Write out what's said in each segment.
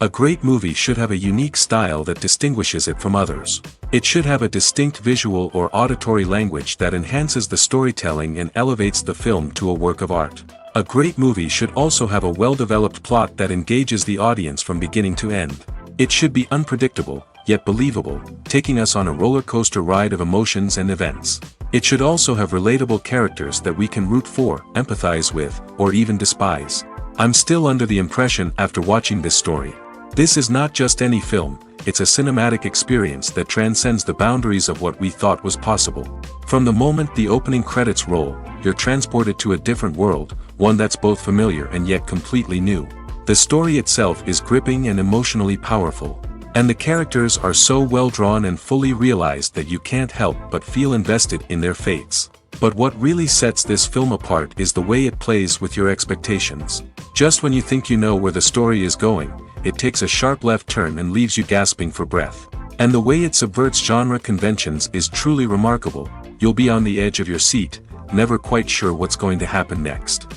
A great movie should have a unique style that distinguishes it from others. It should have a distinct visual or auditory language that enhances the storytelling and elevates the film to a work of art. A great movie should also have a well-developed plot that engages the audience from beginning to end. It should be unpredictable, yet believable, taking us on a roller coaster ride of emotions and events. It should also have relatable characters that we can root for, empathize with, or even despise. I'm still under the impression after watching this story. This is not just any film, it's a cinematic experience that transcends the boundaries of what we thought was possible. From the moment the opening credits roll, you're transported to a different world, one that's both familiar and yet completely new. The story itself is gripping and emotionally powerful. And the characters are so well drawn and fully realized that you can't help but feel invested in their fates. But what really sets this film apart is the way it plays with your expectations. Just when you think you know where the story is going, it takes a sharp left turn and leaves you gasping for breath. And the way it subverts genre conventions is truly remarkable. You'll be on the edge of your seat, never quite sure what's going to happen next.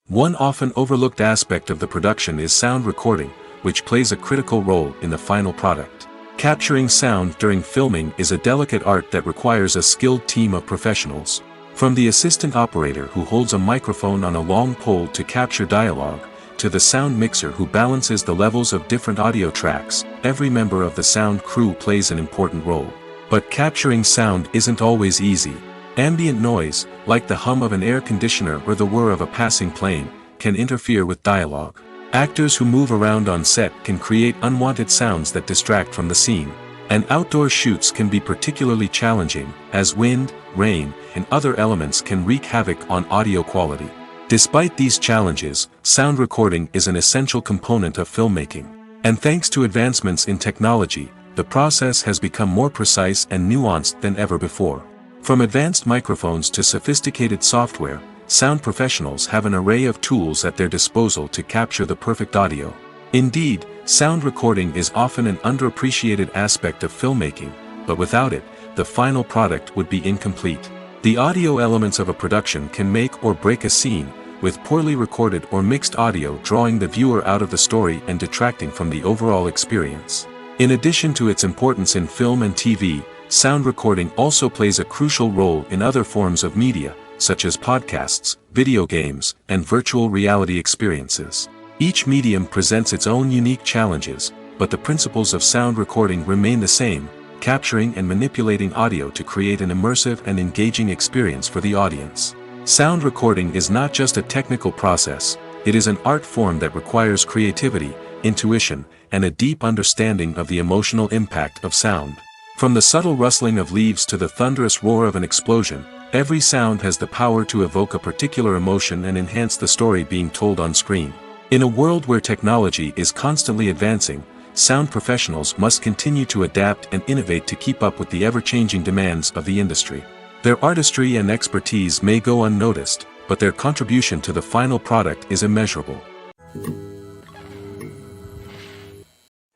One often overlooked aspect of the production is sound recording, which plays a critical role in the final product. Capturing sound during filming is a delicate art that requires a skilled team of professionals. From the assistant operator who holds a microphone on a long pole to capture dialogue, to the sound mixer who balances the levels of different audio tracks, every member of the sound crew plays an important role. But capturing sound isn't always easy. Ambient noise, like the hum of an air conditioner or the whir of a passing plane, can interfere with dialogue. Actors who move around on set can create unwanted sounds that distract from the scene. And outdoor shoots can be particularly challenging, as wind, rain, and other elements can wreak havoc on audio quality. Despite these challenges, sound recording is an essential component of filmmaking. And thanks to advancements in technology, the process has become more precise and nuanced than ever before. From advanced microphones to sophisticated software, sound professionals have an array of tools at their disposal to capture the perfect audio. Indeed, sound recording is often an underappreciated aspect of filmmaking, but without it, the final product would be incomplete. The audio elements of a production can make or break a scene, with poorly recorded or mixed audio drawing the viewer out of the story and detracting from the overall experience. In addition to its importance in film and TV, sound recording also plays a crucial role in other forms of media, such as podcasts, video games, and virtual reality experiences. Each medium presents its own unique challenges, but the principles of sound recording remain the same, capturing and manipulating audio to create an immersive and engaging experience for the audience. Sound recording is not just a technical process, it is an art form that requires creativity, intuition, and a deep understanding of the emotional impact of sound. From the subtle rustling of leaves to the thunderous roar of an explosion, every sound has the power to evoke a particular emotion and enhance the story being told on screen. In a world where technology is constantly advancing, sound professionals must continue to adapt and innovate to keep up with the ever-changing demands of the industry. Their artistry and expertise may go unnoticed, but their contribution to the final product is immeasurable.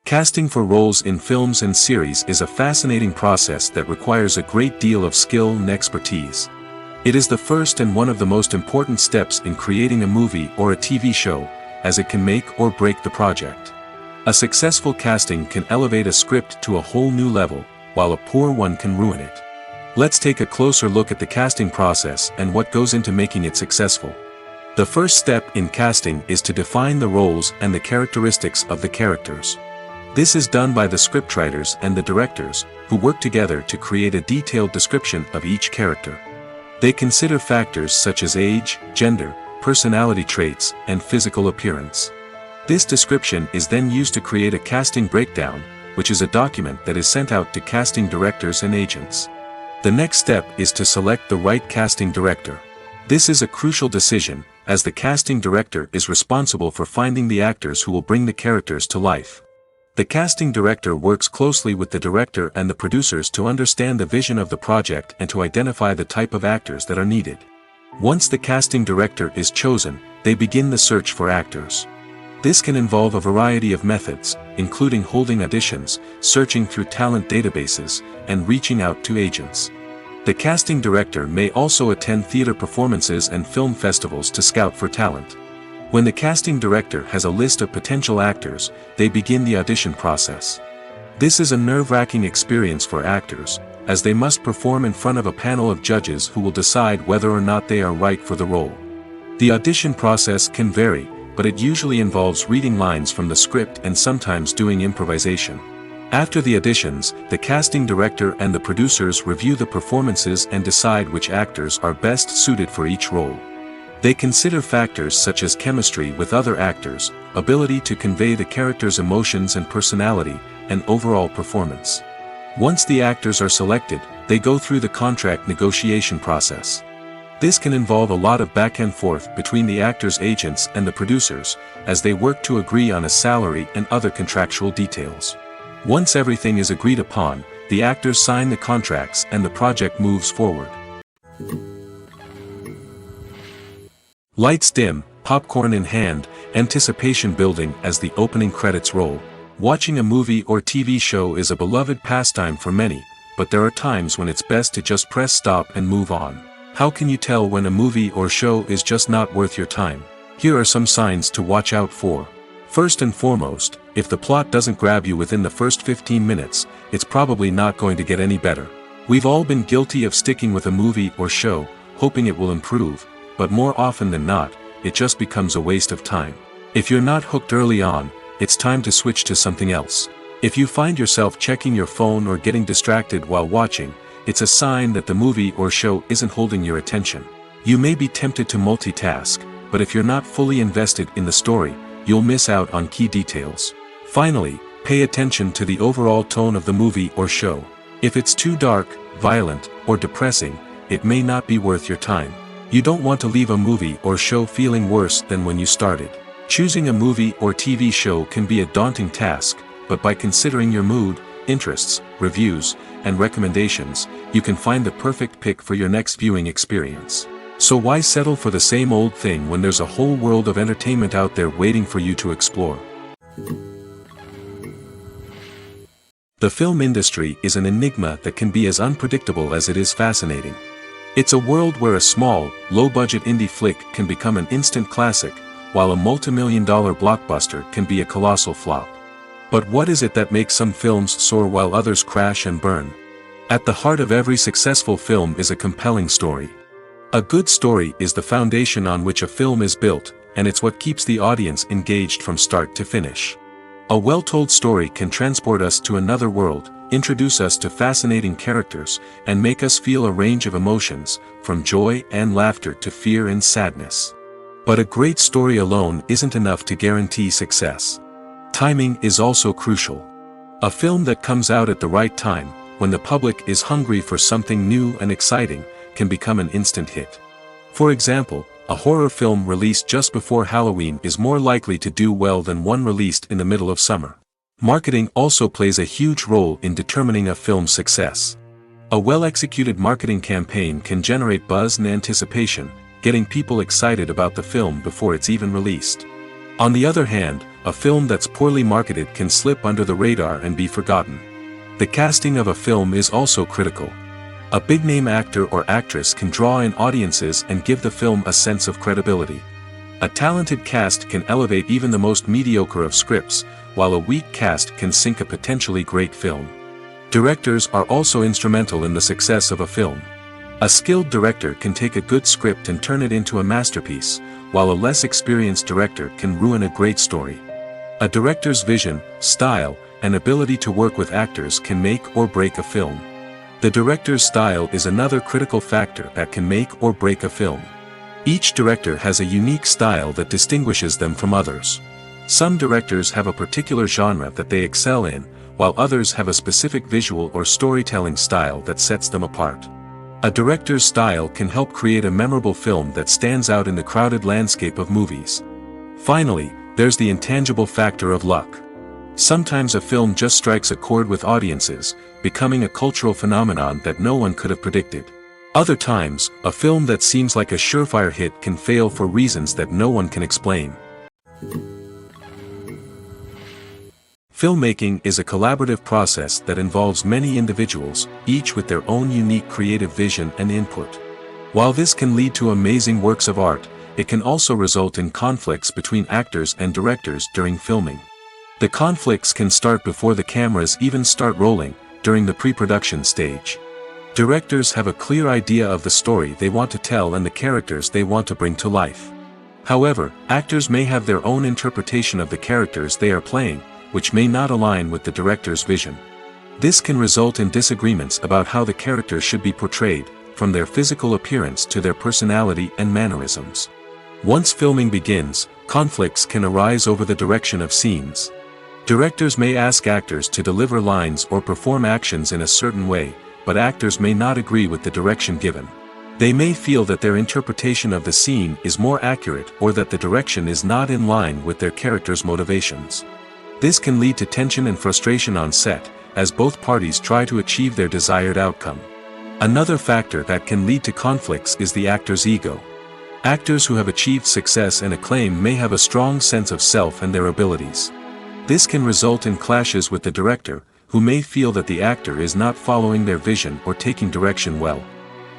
Casting for roles in films and series is a fascinating process that requires a great deal of skill and expertise. It is the first and one of the most important steps in creating a movie or a TV show, as it can make or break the project. A successful casting can elevate a script to a whole new level, while a poor one can ruin it. Let's take a closer look at the casting process and what goes into making it successful. The first step in casting is to define the roles and the characteristics of the characters. This is done by the scriptwriters and the directors, who work together to create a detailed description of each character. They consider factors such as age, gender, personality traits, and physical appearance. This description is then used to create a casting breakdown, which is a document that is sent out to casting directors and agents. The next step is to select the right casting director. This is a crucial decision, as the casting director is responsible for finding the actors who will bring the characters to life. The casting director works closely with the director and the producers to understand the vision of the project and to identify the type of actors that are needed. Once the casting director is chosen, they begin the search for actors. This can involve a variety of methods, including holding auditions, searching through talent databases, and reaching out to agents. The casting director may also attend theater performances and film festivals to scout for talent. When the casting director has a list of potential actors, they begin the audition process. This is a nerve-wracking experience for actors, as they must perform in front of a panel of judges who will decide whether or not they are right for the role. The audition process can vary, but it usually involves reading lines from the script and sometimes doing improvisation. After the auditions, the casting director and the producers review the performances and decide which actors are best suited for each role. They consider factors such as chemistry with other actors, ability to convey the character's emotions and personality, and overall performance. Once the actors are selected, they go through the contract negotiation process. This can involve a lot of back and forth between the actors' agents and the producers, as they work to agree on a salary and other contractual details. Once everything is agreed upon, the actors sign the contracts and the project moves forward. Lights dim, popcorn in hand, anticipation building as the opening credits roll. Watching a movie or TV show is a beloved pastime for many, but there are times when it's best to just press stop and move on. How can you tell when a movie or show is just not worth your time? Here are some signs to watch out for. First and foremost, if the plot doesn't grab you within the first 15 minutes, it's probably not going to get any better. We've all been guilty of sticking with a movie or show, hoping it will improve, but more often than not, it just becomes a waste of time. If you're not hooked early on, it's time to switch to something else. If you find yourself checking your phone or getting distracted while watching, it's a sign that the movie or show isn't holding your attention. You may be tempted to multitask, but if you're not fully invested in the story, you'll miss out on key details. Finally, pay attention to the overall tone of the movie or show. If it's too dark, violent, or depressing, it may not be worth your time. You don't want to leave a movie or show feeling worse than when you started. Choosing a movie or TV show can be a daunting task, but by considering your mood, interests, reviews, and recommendations, you can find the perfect pick for your next viewing experience. So why settle for the same old thing when there's a whole world of entertainment out there waiting for you to explore? The film industry is an enigma that can be as unpredictable as it is fascinating. It's a world where a small, low-budget indie flick can become an instant classic, while a multi-million-dollar blockbuster can be a colossal flop. But what is it that makes some films soar while others crash and burn? At the heart of every successful film is a compelling story. A good story is the foundation on which a film is built, and it's what keeps the audience engaged from start to finish. A well-told story can transport us to another world, introduce us to fascinating characters, and make us feel a range of emotions, from joy and laughter to fear and sadness. But a great story alone isn't enough to guarantee success. Timing is also crucial. A film that comes out at the right time, when the public is hungry for something new and exciting, can become an instant hit. For example, a horror film released just before Halloween is more likely to do well than one released in the middle of summer. Marketing also plays a huge role in determining a film's success. A well-executed marketing campaign can generate buzz and anticipation, getting people excited about the film before it's even released. On the other hand, a film that's poorly marketed can slip under the radar and be forgotten. The casting of a film is also critical. A big-name actor or actress can draw in audiences and give the film a sense of credibility. A talented cast can elevate even the most mediocre of scripts, while a weak cast can sink a potentially great film. Directors are also instrumental in the success of a film. A skilled director can take a good script and turn it into a masterpiece, while a less experienced director can ruin a great story. A director's vision, style, and ability to work with actors can make or break a film. The director's style is another critical factor that can make or break a film. Each director has a unique style that distinguishes them from others. Some directors have a particular genre that they excel in, while others have a specific visual or storytelling style that sets them apart. A director's style can help create a memorable film that stands out in the crowded landscape of movies. Finally, there's the intangible factor of luck. Sometimes a film just strikes a chord with audiences, becoming a cultural phenomenon that no one could have predicted. Other times, a film that seems like a surefire hit can fail for reasons that no one can explain. Filmmaking is a collaborative process that involves many individuals, each with their own unique creative vision and input. While this can lead to amazing works of art, it can also result in conflicts between actors and directors during filming. The conflicts can start before the cameras even start rolling, during the pre-production stage. Directors have a clear idea of the story they want to tell and the characters they want to bring to life. However, actors may have their own interpretation of the characters they are playing, which may not align with the director's vision. This can result in disagreements about how the characters should be portrayed, from their physical appearance to their personality and mannerisms. Once filming begins, conflicts can arise over the direction of scenes. Directors may ask actors to deliver lines or perform actions in a certain way, but actors may not agree with the direction given. They may feel that their interpretation of the scene is more accurate or that the direction is not in line with their character's motivations. This can lead to tension and frustration on set, as both parties try to achieve their desired outcome. Another factor that can lead to conflicts is the actor's ego. Actors who have achieved success and acclaim may have a strong sense of self and their abilities. This can result in clashes with the director, who may feel that the actor is not following their vision or taking direction well.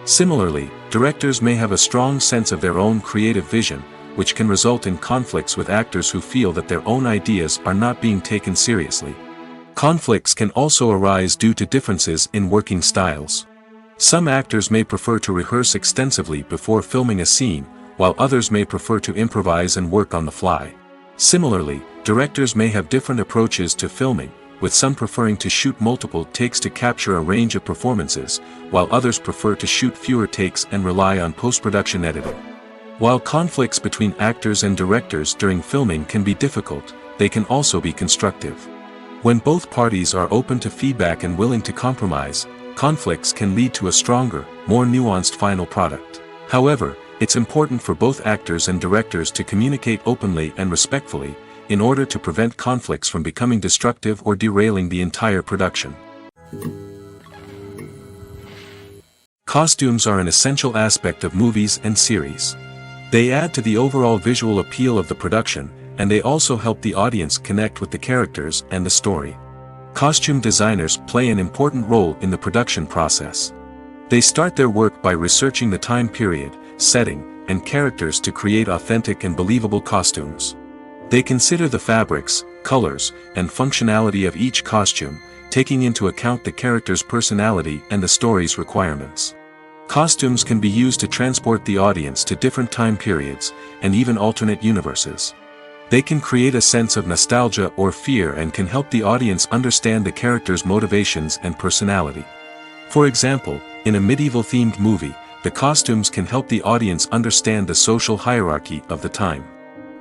Similarly, directors may have a strong sense of their own creative vision, which can result in conflicts with actors who feel that their own ideas are not being taken seriously. Conflicts can also arise due to differences in working styles. Some actors may prefer to rehearse extensively before filming a scene, while others may prefer to improvise and work on the fly. Similarly, directors may have different approaches to filming, with some preferring to shoot multiple takes to capture a range of performances, while others prefer to shoot fewer takes and rely on post-production editing. While conflicts between actors and directors during filming can be difficult, they can also be constructive. When both parties are open to feedback and willing to compromise, conflicts can lead to a stronger, more nuanced final product. However, it's important for both actors and directors to communicate openly and respectfully, in order to prevent conflicts from becoming destructive or derailing the entire production. Costumes are an essential aspect of movies and series. They add to the overall visual appeal of the production, and they also help the audience connect with the characters and the story. Costume designers play an important role in the production process. They start their work by researching the time period, setting, and characters to create authentic and believable costumes. They consider the fabrics, colors, and functionality of each costume, taking into account the character's personality and the story's requirements. Costumes can be used to transport the audience to different time periods, and even alternate universes. They can create a sense of nostalgia or fear and can help the audience understand the character's motivations and personality. For example, in a medieval-themed movie, the costumes can help the audience understand the social hierarchy of the time.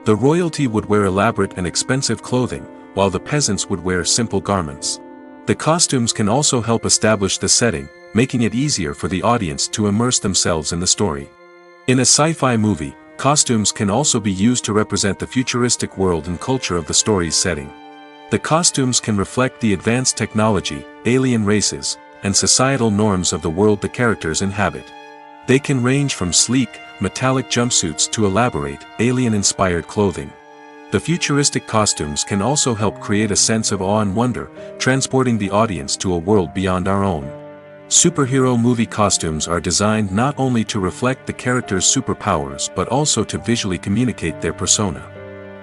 The royalty would wear elaborate and expensive clothing, while the peasants would wear simple garments. The costumes can also help establish the setting, making it easier for the audience to immerse themselves in the story. In a sci-fi movie, costumes can also be used to represent the futuristic world and culture of the story's setting. The costumes can reflect the advanced technology, alien races, and societal norms of the world the characters inhabit. They can range from sleek, metallic jumpsuits to elaborate, alien-inspired clothing. The futuristic costumes can also help create a sense of awe and wonder, transporting the audience to a world beyond our own. Superhero movie costumes are designed not only to reflect the character's superpowers but also to visually communicate their persona.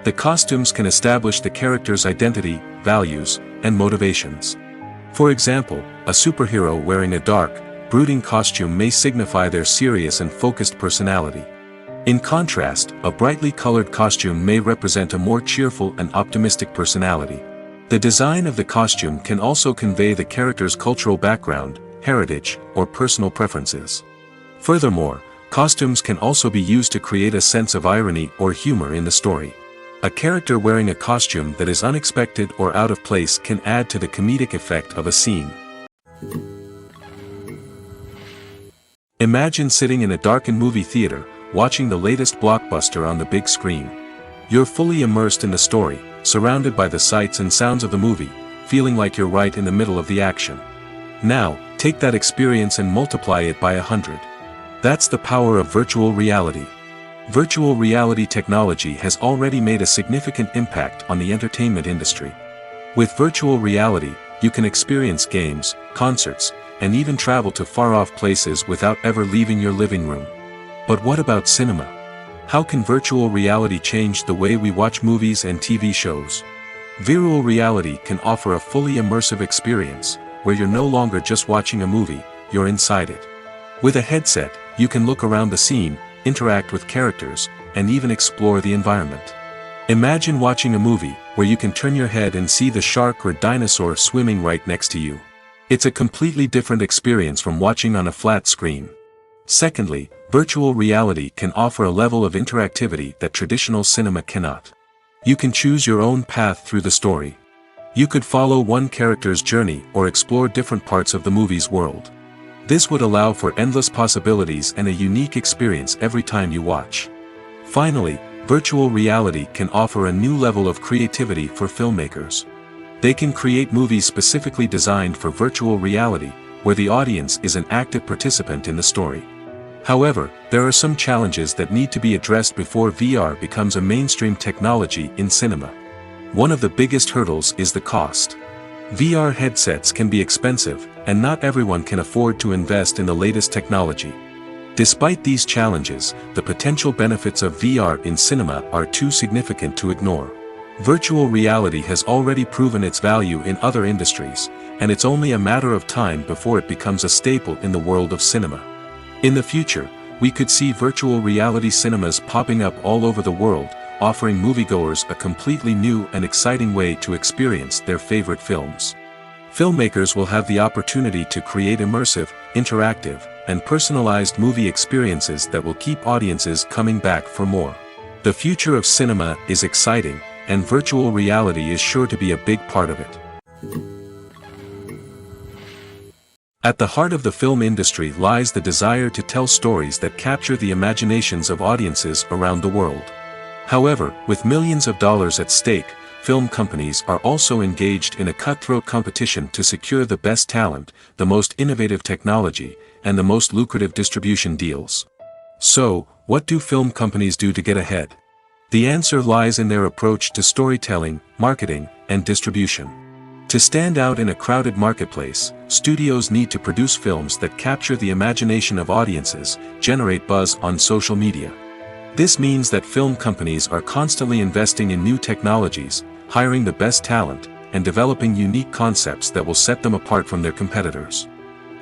The costumes can establish the character's identity, values, and motivations. For example, a superhero wearing a dark, brooding costume may signify their serious and focused personality. In contrast, a brightly colored costume may represent a more cheerful and optimistic personality. The design of the costume can also convey the character's cultural background, heritage, or personal preferences. Furthermore, costumes can also be used to create a sense of irony or humor in the story. A character wearing a costume that is unexpected or out of place can add to the comedic effect of a scene. Imagine sitting in a darkened movie theater, watching the latest blockbuster on the big screen. You're fully immersed in the story, surrounded by the sights and sounds of the movie, feeling like you're right in the middle of the action. Now, take that experience and multiply it by 100. That's the power of virtual reality. Virtual reality technology has already made a significant impact on the entertainment industry. With virtual reality, you can experience games, concerts, and even travel to far-off places without ever leaving your living room. But what about cinema? How can virtual reality change the way we watch movies and TV shows? Virtual reality can offer a fully immersive experience, where you're no longer just watching a movie, you're inside it. With a headset, you can look around the scene, interact with characters, and even explore the environment. Imagine watching a movie, where you can turn your head and see the shark or dinosaur swimming right next to you. It's a completely different experience from watching on a flat screen. Secondly, virtual reality can offer a level of interactivity that traditional cinema cannot. You can choose your own path through the story. You could follow one character's journey or explore different parts of the movie's world. This would allow for endless possibilities and a unique experience every time you watch. Finally, virtual reality can offer a new level of creativity for filmmakers. They can create movies specifically designed for virtual reality, where the audience is an active participant in the story. However, there are some challenges that need to be addressed before VR becomes a mainstream technology in cinema. One of the biggest hurdles is the cost. VR headsets can be expensive, and not everyone can afford to invest in the latest technology. Despite these challenges, the potential benefits of VR in cinema are too significant to ignore. Virtual reality has already proven its value in other industries, and it's only a matter of time before it becomes a staple in the world of cinema. In the future, we could see virtual reality cinemas popping up all over the world, offering moviegoers a completely new and exciting way to experience their favorite films. Filmmakers will have the opportunity to create immersive, interactive, and personalized movie experiences that will keep audiences coming back for more. The future of cinema is exciting, and virtual reality is sure to be a big part of it. At the heart of the film industry lies the desire to tell stories that capture the imaginations of audiences around the world. However, with millions of dollars at stake, film companies are also engaged in a cutthroat competition to secure the best talent, the most innovative technology, and the most lucrative distribution deals. So, what do film companies do to get ahead? The answer lies in their approach to storytelling, marketing, and distribution. To stand out in a crowded marketplace, studios need to produce films that capture the imagination of audiences, generate buzz on social media. This means that film companies are constantly investing in new technologies, hiring the best talent, and developing unique concepts that will set them apart from their competitors.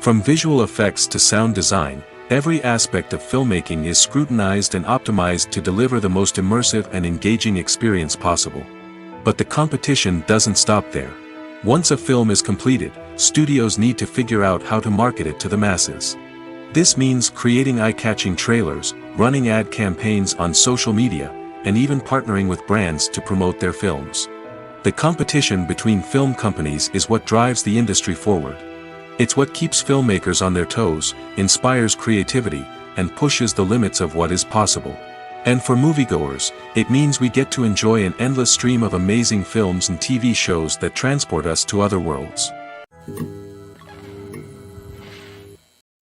From visual effects to sound design, every aspect of filmmaking is scrutinized and optimized to deliver the most immersive and engaging experience possible. But the competition doesn't stop there. Once a film is completed, studios need to figure out how to market it to the masses. This means creating eye-catching trailers, running ad campaigns on social media, and even partnering with brands to promote their films. The competition between film companies is what drives the industry forward. It's what keeps filmmakers on their toes, inspires creativity, and pushes the limits of what is possible. And for moviegoers, it means we get to enjoy an endless stream of amazing films and TV shows that transport us to other worlds.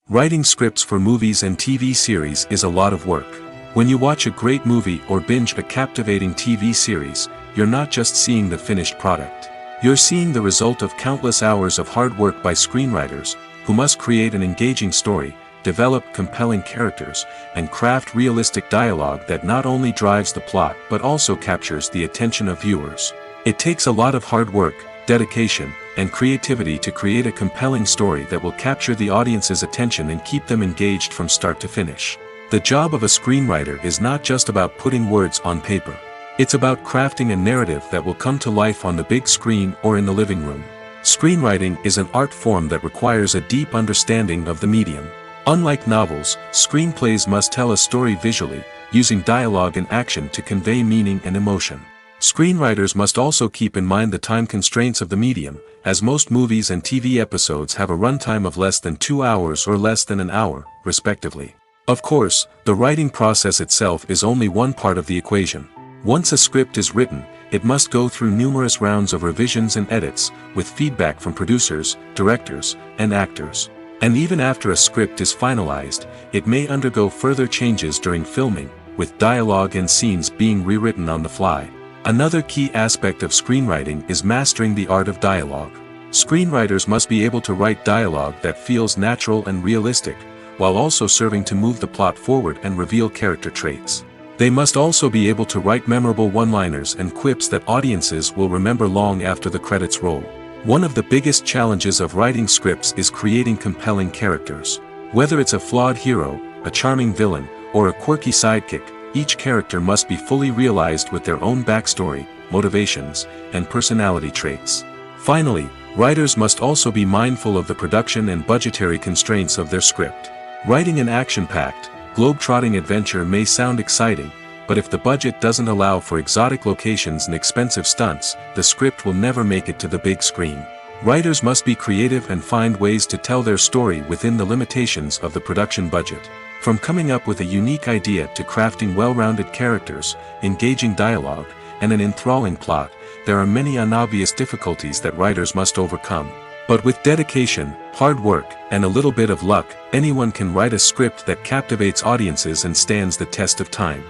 Writing scripts for movies and TV series is a lot of work. When you watch a great movie or binge a captivating TV series, you're not just seeing the finished product. You're seeing the result of countless hours of hard work by screenwriters, who must create an engaging story, develop compelling characters, and craft realistic dialogue that not only drives the plot but also captures the attention of viewers. It takes a lot of hard work, dedication, and creativity to create a compelling story that will capture the audience's attention and keep them engaged from start to finish. The job of a screenwriter is not just about putting words on paper. It's about crafting a narrative that will come to life on the big screen or in the living room. Screenwriting is an art form that requires a deep understanding of the medium. Unlike novels, screenplays must tell a story visually, using dialogue and action to convey meaning and emotion. Screenwriters must also keep in mind the time constraints of the medium, as most movies and TV episodes have a runtime of less than 2 hours or less than an hour, respectively. Of course, the writing process itself is only one part of the equation. Once a script is written, it must go through numerous rounds of revisions and edits, with feedback from producers, directors, and actors. And even after a script is finalized, it may undergo further changes during filming, with dialogue and scenes being rewritten on the fly. Another key aspect of screenwriting is mastering the art of dialogue. Screenwriters must be able to write dialogue that feels natural and realistic, while also serving to move the plot forward and reveal character traits. They must also be able to write memorable one-liners and quips that audiences will remember long after the credits roll. One of the biggest challenges of writing scripts is creating compelling characters. Whether it's a flawed hero, a charming villain, or a quirky sidekick, each character must be fully realized with their own backstory, motivations, and personality traits. Finally, writers must also be mindful of the production and budgetary constraints of their script. Writing an action-packed, globe-trotting adventure may sound exciting, but if the budget doesn't allow for exotic locations and expensive stunts, the script will never make it to the big screen. Writers must be creative and find ways to tell their story within the limitations of the production budget. From coming up with a unique idea to crafting well-rounded characters, engaging dialogue, and an enthralling plot, there are many unobvious difficulties that writers must overcome. But with dedication, hard work, and a little bit of luck, anyone can write a script that captivates audiences and stands the test of time.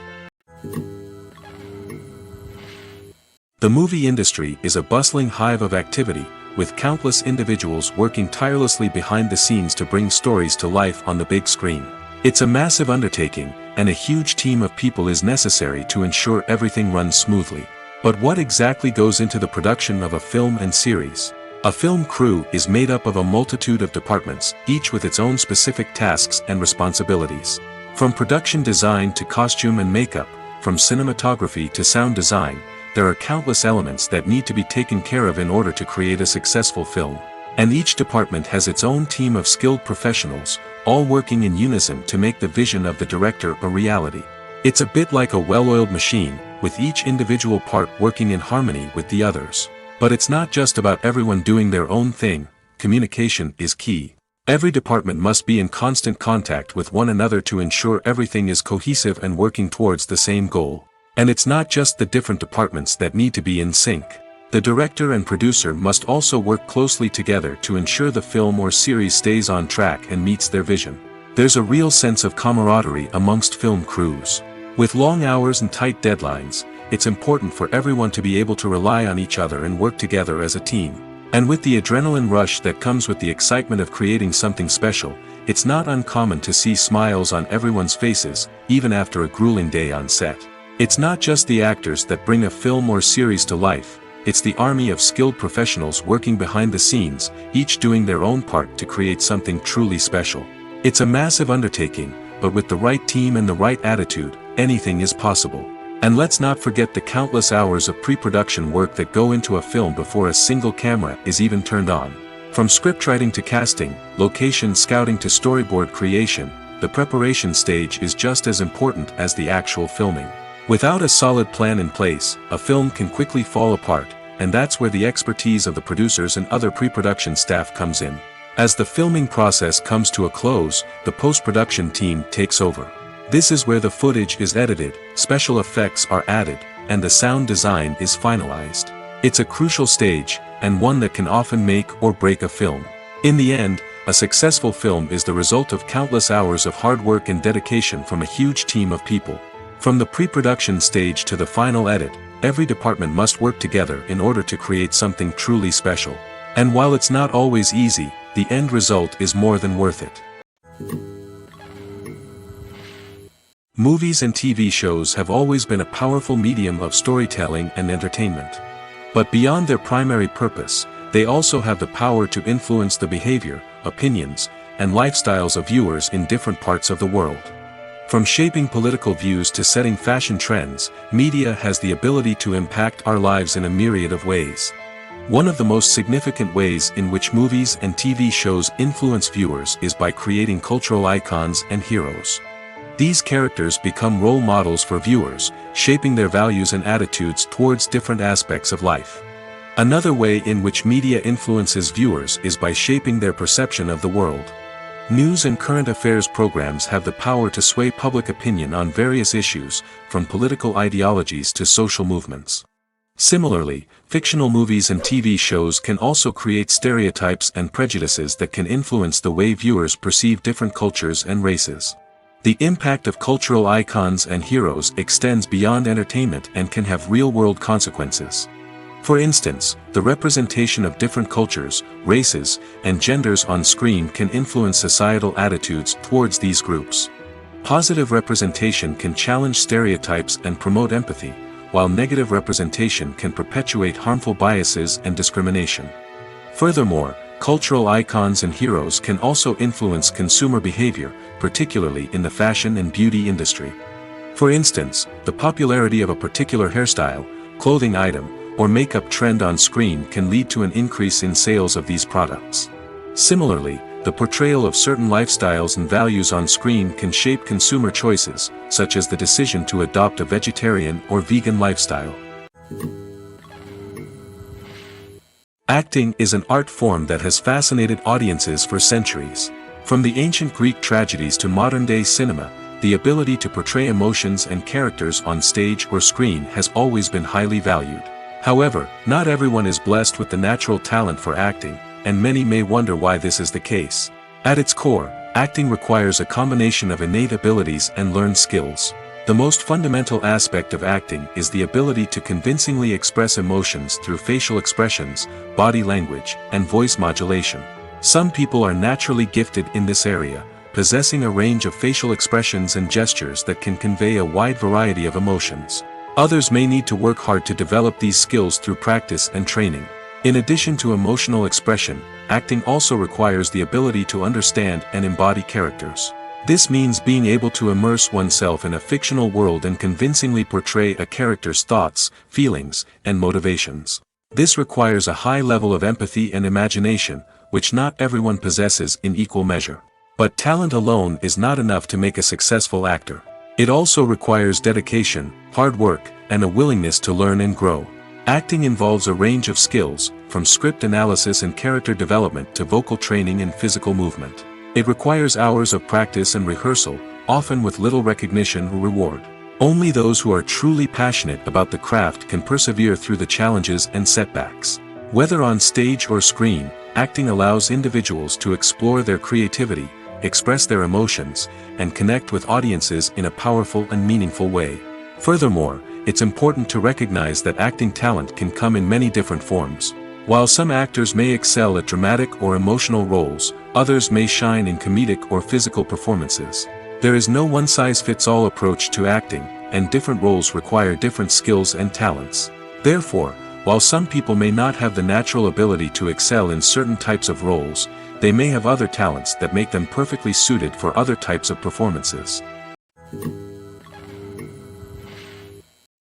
The movie industry is a bustling hive of activity, with countless individuals working tirelessly behind the scenes to bring stories to life on the big screen. It's a massive undertaking, and a huge team of people is necessary to ensure everything runs smoothly. But what exactly goes into the production of a film and series? A film crew is made up of a multitude of departments, each with its own specific tasks and responsibilities. From production design to costume and makeup, from cinematography to sound design, there are countless elements that need to be taken care of in order to create a successful film. And each department has its own team of skilled professionals, all working in unison to make the vision of the director a reality. It's a bit like a well-oiled machine, with each individual part working in harmony with the others. But it's not just about everyone doing their own thing. Communication is key. Every department must be in constant contact with one another to ensure everything is cohesive and working towards the same goal. And it's not just the different departments that need to be in sync. The director and producer must also work closely together to ensure the film or series stays on track and meets their vision. There's a real sense of camaraderie amongst film crews. With long hours and tight deadlines, it's important for everyone to be able to rely on each other and work together as a team. And with the adrenaline rush that comes with the excitement of creating something special, it's not uncommon to see smiles on everyone's faces, even after a grueling day on set. It's not just the actors that bring a film or series to life, it's the army of skilled professionals working behind the scenes, each doing their own part to create something truly special. It's a massive undertaking, but with the right team and the right attitude, anything is possible. And let's not forget the countless hours of pre-production work that go into a film before a single camera is even turned on. From scriptwriting to casting, location scouting to storyboard creation, the preparation stage is just as important as the actual filming. Without a solid plan in place, a film can quickly fall apart, and that's where the expertise of the producers and other pre-production staff comes in. As the filming process comes to a close, the post-production team takes over. This is where the footage is edited, special effects are added, and the sound design is finalized. It's a crucial stage, and one that can often make or break a film. In the end, a successful film is the result of countless hours of hard work and dedication from a huge team of people. From the pre-production stage to the final edit, every department must work together in order to create something truly special. And while it's not always easy, the end result is more than worth it. Movies and TV shows have always been a powerful medium of storytelling and entertainment. But beyond their primary purpose, they also have the power to influence the behavior, opinions, and lifestyles of viewers in different parts of the world. From shaping political views to setting fashion trends, media has the ability to impact our lives in a myriad of ways. One of the most significant ways in which movies and TV shows influence viewers is by creating cultural icons and heroes. These characters become role models for viewers, shaping their values and attitudes towards different aspects of life. Another way in which media influences viewers is by shaping their perception of the world. News and current affairs programs have the power to sway public opinion on various issues, from political ideologies to social movements. Similarly, fictional movies and TV shows can also create stereotypes and prejudices that can influence the way viewers perceive different cultures and races. The impact of cultural icons and heroes extends beyond entertainment and can have real-world consequences. For instance, the representation of different cultures, races, and genders on screen can influence societal attitudes towards these groups. Positive representation can challenge stereotypes and promote empathy, while negative representation can perpetuate harmful biases and discrimination. Furthermore, cultural icons and heroes can also influence consumer behavior, particularly in the fashion and beauty industry. For instance, the popularity of a particular hairstyle, clothing item, or makeup trend on screen can lead to an increase in sales of these products. Similarly, the portrayal of certain lifestyles and values on screen can shape consumer choices, such as the decision to adopt a vegetarian or vegan lifestyle. Acting is an art form that has fascinated audiences for centuries. From the ancient Greek tragedies to modern-day cinema, the ability to portray emotions and characters on stage or screen has always been highly valued. However, not everyone is blessed with the natural talent for acting, and many may wonder why this is the case. At its core, acting requires a combination of innate abilities and learned skills. The most fundamental aspect of acting is the ability to convincingly express emotions through facial expressions, body language, and voice modulation. Some people are naturally gifted in this area, possessing a range of facial expressions and gestures that can convey a wide variety of emotions. Others may need to work hard to develop these skills through practice and training. In addition to emotional expression, acting also requires the ability to understand and embody characters. This means being able to immerse oneself in a fictional world and convincingly portray a character's thoughts, feelings, and motivations. This requires a high level of empathy and imagination, which not everyone possesses in equal measure. But talent alone is not enough to make a successful actor. It also requires dedication, hard work, and a willingness to learn and grow. Acting involves a range of skills, from script analysis and character development to vocal training and physical movement. It requires hours of practice and rehearsal, often with little recognition or reward. Only those who are truly passionate about the craft can persevere through the challenges and setbacks. Whether on stage or screen, acting allows individuals to explore their creativity, express their emotions, and connect with audiences in a powerful and meaningful way. Furthermore, it's important to recognize that acting talent can come in many different forms. While some actors may excel at dramatic or emotional roles, others may shine in comedic or physical performances. There is no one-size-fits-all approach to acting, and different roles require different skills and talents. Therefore, while some people may not have the natural ability to excel in certain types of roles, they may have other talents that make them perfectly suited for other types of performances.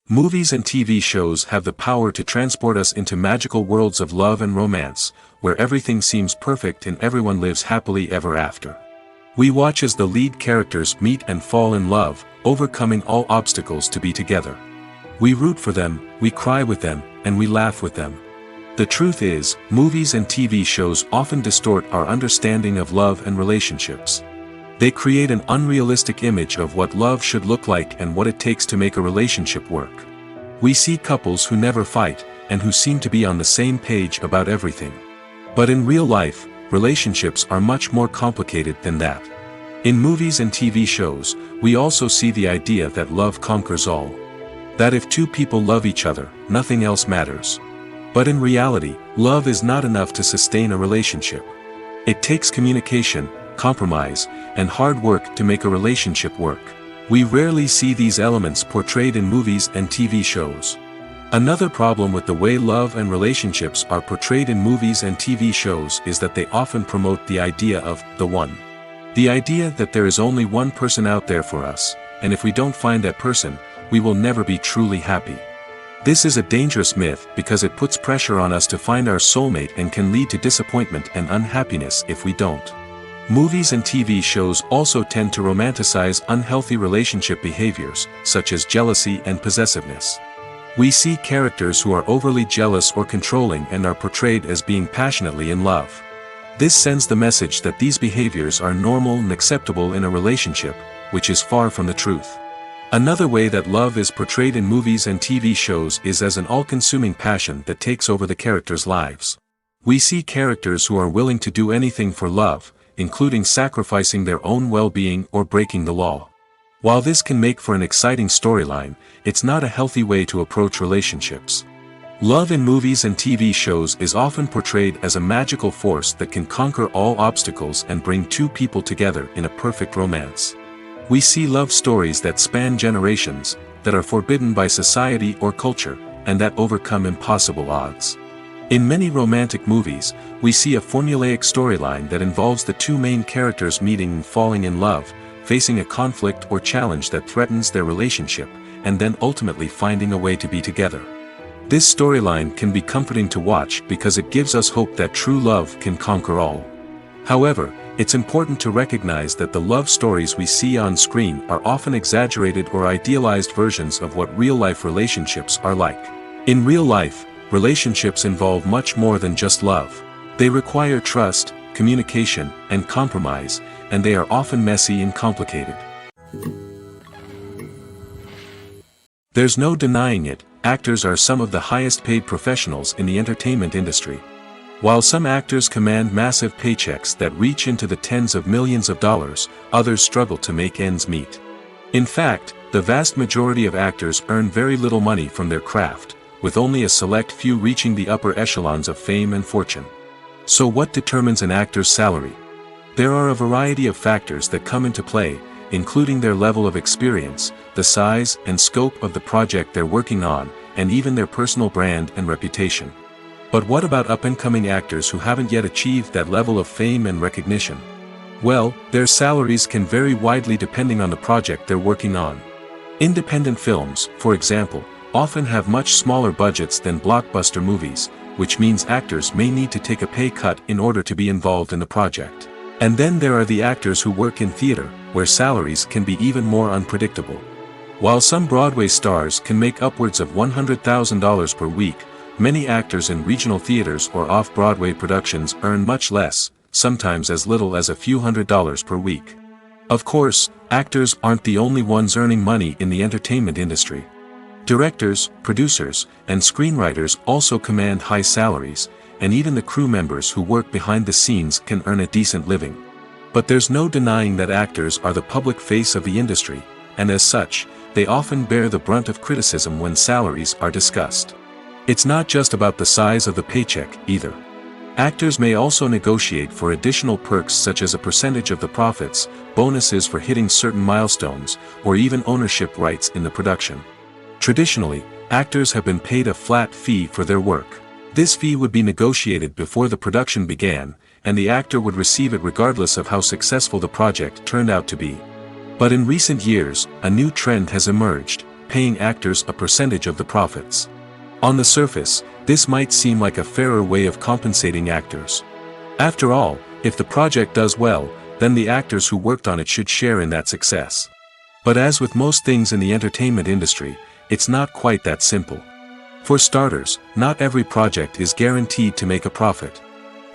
Movies and TV shows have the power to transport us into magical worlds of love and romance, where everything seems perfect and everyone lives happily ever after. We watch as the lead characters meet and fall in love, overcoming all obstacles to be together. We root for them, we cry with them, and we laugh with them. The truth is, movies and TV shows often distort our understanding of love and relationships. They create an unrealistic image of what love should look like and what it takes to make a relationship work. We see couples who never fight, and who seem to be on the same page about everything. But in real life, relationships are much more complicated than that. In movies and TV shows, we also see the idea that love conquers all. That if two people love each other, nothing else matters. But in reality, love is not enough to sustain a relationship. It takes communication, compromise, and hard work to make a relationship work. We rarely see these elements portrayed in movies and TV shows. Another problem with the way love and relationships are portrayed in movies and TV shows is that they often promote the idea of the one. The idea that there is only one person out there for us, and if we don't find that person, we will never be truly happy. This is a dangerous myth because it puts pressure on us to find our soulmate and can lead to disappointment and unhappiness if we don't. Movies and TV shows also tend to romanticize unhealthy relationship behaviors, such as jealousy and possessiveness. We see characters who are overly jealous or controlling and are portrayed as being passionately in love. This sends the message that these behaviors are normal and acceptable in a relationship, which is far from the truth. Another way that love is portrayed in movies and TV shows is as an all-consuming passion that takes over the characters' lives. We see characters who are willing to do anything for love, including sacrificing their own well-being or breaking the law. While this can make for an exciting storyline, it's not a healthy way to approach relationships. Love in movies and TV shows is often portrayed as a magical force that can conquer all obstacles and bring two people together in a perfect romance. We see love stories that span generations, that are forbidden by society or culture, and that overcome impossible odds. In many romantic movies, we see a formulaic storyline that involves the two main characters meeting and falling in love, facing a conflict or challenge that threatens their relationship, and then ultimately finding a way to be together. This storyline can be comforting to watch because it gives us hope that true love can conquer all. However, it's important to recognize that the love stories we see on screen are often exaggerated or idealized versions of what real-life relationships are like. In real life, relationships involve much more than just love. They require trust, communication, and compromise, and they are often messy and complicated. There's no denying it, actors are some of the highest-paid professionals in the entertainment industry. While some actors command massive paychecks that reach into the tens of millions of dollars, others struggle to make ends meet. In fact, the vast majority of actors earn very little money from their craft, with only a select few reaching the upper echelons of fame and fortune. So what determines an actor's salary? There are a variety of factors that come into play, including their level of experience, the size and scope of the project they're working on, and even their personal brand and reputation. But what about up-and-coming actors who haven't yet achieved that level of fame and recognition? Well, their salaries can vary widely depending on the project they're working on. Independent films, for example, often have much smaller budgets than blockbuster movies, which means actors may need to take a pay cut in order to be involved in the project. And then there are the actors who work in theater, where salaries can be even more unpredictable. While some Broadway stars can make upwards of $100,000 per week, many actors in regional theaters or off-Broadway productions earn much less, sometimes as little as a few $100s per week. Of course, actors aren't the only ones earning money in the entertainment industry. Directors, producers, and screenwriters also command high salaries, and even the crew members who work behind the scenes can earn a decent living. But there's no denying that actors are the public face of the industry, and as such, they often bear the brunt of criticism when salaries are discussed. It's not just about the size of the paycheck, either. Actors may also negotiate for additional perks such as a percentage of the profits, bonuses for hitting certain milestones, or even ownership rights in the production. Traditionally, actors have been paid a flat fee for their work. This fee would be negotiated before the production began, and the actor would receive it regardless of how successful the project turned out to be. But in recent years, a new trend has emerged, paying actors a percentage of the profits. On the surface, this might seem like a fairer way of compensating actors. After all, if the project does well, then the actors who worked on it should share in that success. But as with most things in the entertainment industry, it's not quite that simple. For starters, not every project is guaranteed to make a profit.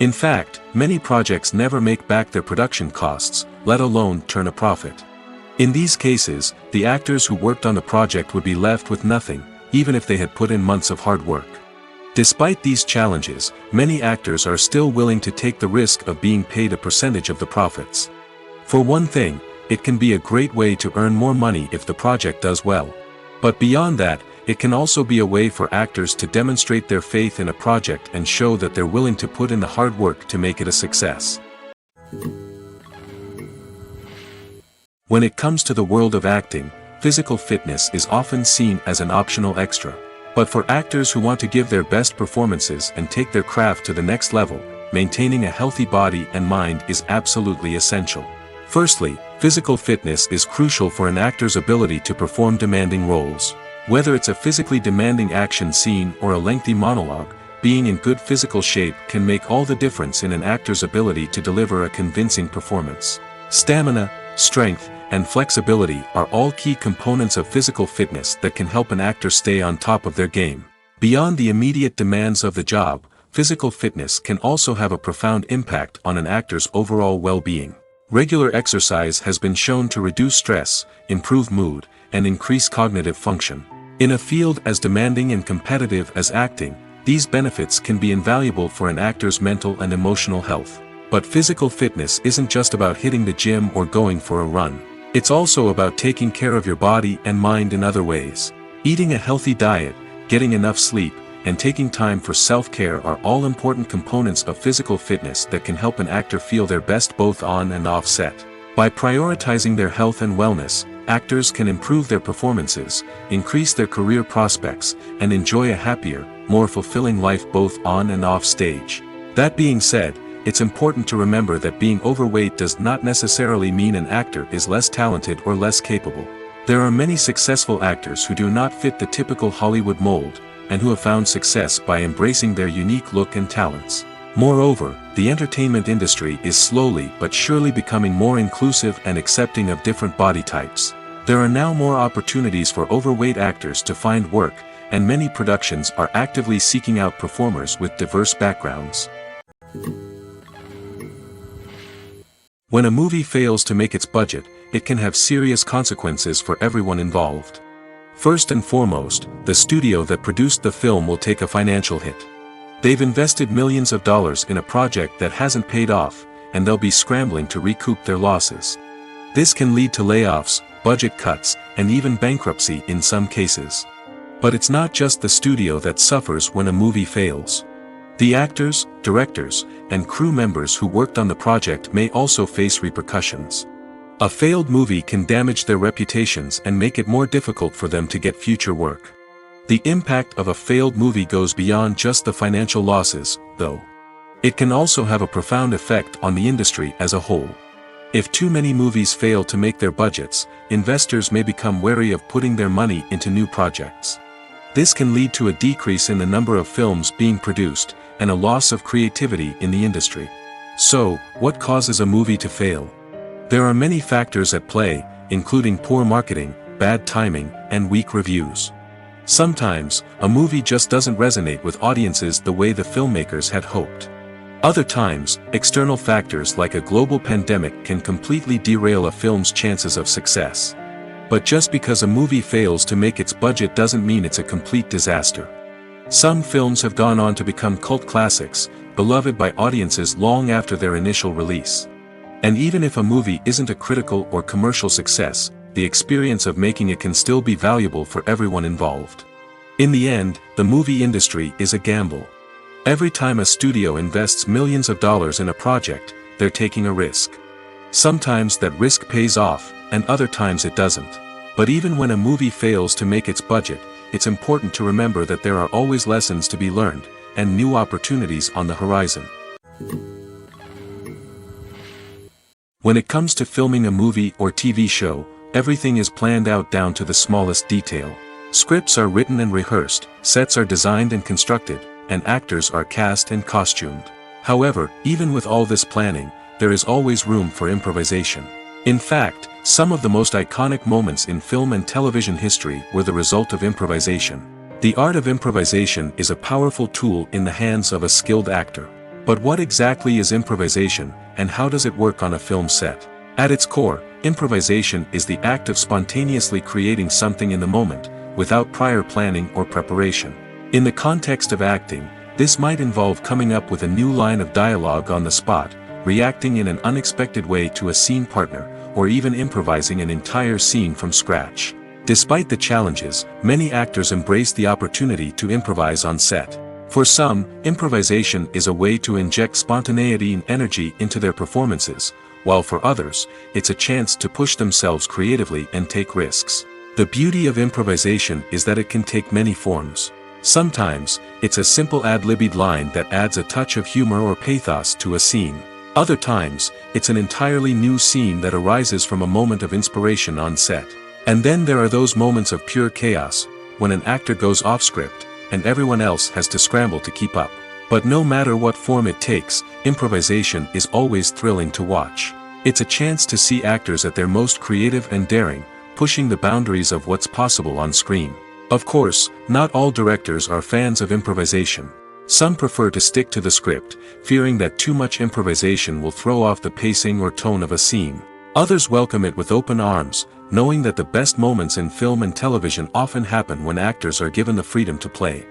In fact, many projects never make back their production costs, let alone turn a profit. In these cases, the actors who worked on the project would be left with nothing, even if they had put in months of hard work. Despite these challenges, many actors are still willing to take the risk of being paid a percentage of the profits. For one thing, it can be a great way to earn more money if the project does well. But beyond that, it can also be a way for actors to demonstrate their faith in a project and show that they're willing to put in the hard work to make it a success. When it comes to the world of acting, physical fitness is often seen as an optional extra. But for actors who want to give their best performances and take their craft to the next level, maintaining a healthy body and mind is absolutely essential. Firstly, physical fitness is crucial for an actor's ability to perform demanding roles. Whether it's a physically demanding action scene or a lengthy monologue, being in good physical shape can make all the difference in an actor's ability to deliver a convincing performance. Stamina, strength, and flexibility are all key components of physical fitness that can help an actor stay on top of their game. Beyond the immediate demands of the job, physical fitness can also have a profound impact on an actor's overall well-being. Regular exercise has been shown to reduce stress, improve mood, and increase cognitive function. In a field as demanding and competitive as acting, these benefits can be invaluable for an actor's mental and emotional health. But physical fitness isn't just about hitting the gym or going for a run. It's also about taking care of your body and mind in other ways. Eating a healthy diet, getting enough sleep, and taking time for self-care are all important components of physical fitness that can help an actor feel their best both on and off set. By prioritizing their health and wellness, actors can improve their performances, increase their career prospects, and enjoy a happier, more fulfilling life both on and off stage. That being said, it's important to remember that being overweight does not necessarily mean an actor is less talented or less capable. There are many successful actors who do not fit the typical Hollywood mold, and who have found success by embracing their unique look and talents. Moreover, the entertainment industry is slowly but surely becoming more inclusive and accepting of different body types. There are now more opportunities for overweight actors to find work, and many productions are actively seeking out performers with diverse backgrounds. When a movie fails to make its budget, it can have serious consequences for everyone involved. First and foremost, the studio that produced the film will take a financial hit. They've invested millions of dollars in a project that hasn't paid off, and they'll be scrambling to recoup their losses. This can lead to layoffs, budget cuts, and even bankruptcy in some cases. But it's not just the studio that suffers when a movie fails. The actors, directors, and crew members who worked on the project may also face repercussions. A failed movie can damage their reputations and make it more difficult for them to get future work. The impact of a failed movie goes beyond just the financial losses, though. It can also have a profound effect on the industry as a whole. If too many movies fail to make their budgets, investors may become wary of putting their money into new projects. This can lead to a decrease in the number of films being produced, and a loss of creativity in the industry. So, what causes a movie to fail? There are many factors at play, including poor marketing, bad timing, and weak reviews. Sometimes, a movie just doesn't resonate with audiences the way the filmmakers had hoped. Other times, external factors like a global pandemic can completely derail a film's chances of success. But just because a movie fails to make its budget doesn't mean it's a complete disaster. Some films have gone on to become cult classics, beloved by audiences long after their initial release. And even if a movie isn't a critical or commercial success, the experience of making it can still be valuable for everyone involved. In the end, the movie industry is a gamble. Every time a studio invests millions of dollars in a project, they're taking a risk. Sometimes that risk pays off, and other times it doesn't. But even when a movie fails to make its budget, it's important to remember that there are always lessons to be learned, and new opportunities on the horizon. When it comes to filming a movie or TV show, everything is planned out down to the smallest detail. Scripts are written and rehearsed, sets are designed and constructed, and actors are cast and costumed. However, even with all this planning, there is always room for improvisation. In fact, some of the most iconic moments in film and television history were the result of improvisation. The art of improvisation is a powerful tool in the hands of a skilled actor. But what exactly is improvisation, and how does it work on a film set? At its core, improvisation is the act of spontaneously creating something in the moment, without prior planning or preparation. In the context of acting, this might involve coming up with a new line of dialogue on the spot, reacting in an unexpected way to a scene partner, or even improvising an entire scene from scratch. Despite the challenges, many actors embrace the opportunity to improvise on set. For some, improvisation is a way to inject spontaneity and energy into their performances, while for others, it's a chance to push themselves creatively and take risks. The beauty of improvisation is that it can take many forms. Sometimes, it's a simple ad-libbed line that adds a touch of humor or pathos to a scene. Other times, it's an entirely new scene that arises from a moment of inspiration on set. And then there are those moments of pure chaos, when an actor goes off script, and everyone else has to scramble to keep up. But no matter what form it takes, improvisation is always thrilling to watch. It's a chance to see actors at their most creative and daring, pushing the boundaries of what's possible on screen. Of course, not all directors are fans of improvisation. Some prefer to stick to the script, fearing that too much improvisation will throw off the pacing or tone of a scene. Others welcome it with open arms, knowing that the best moments in film and television often happen when actors are given the freedom to play.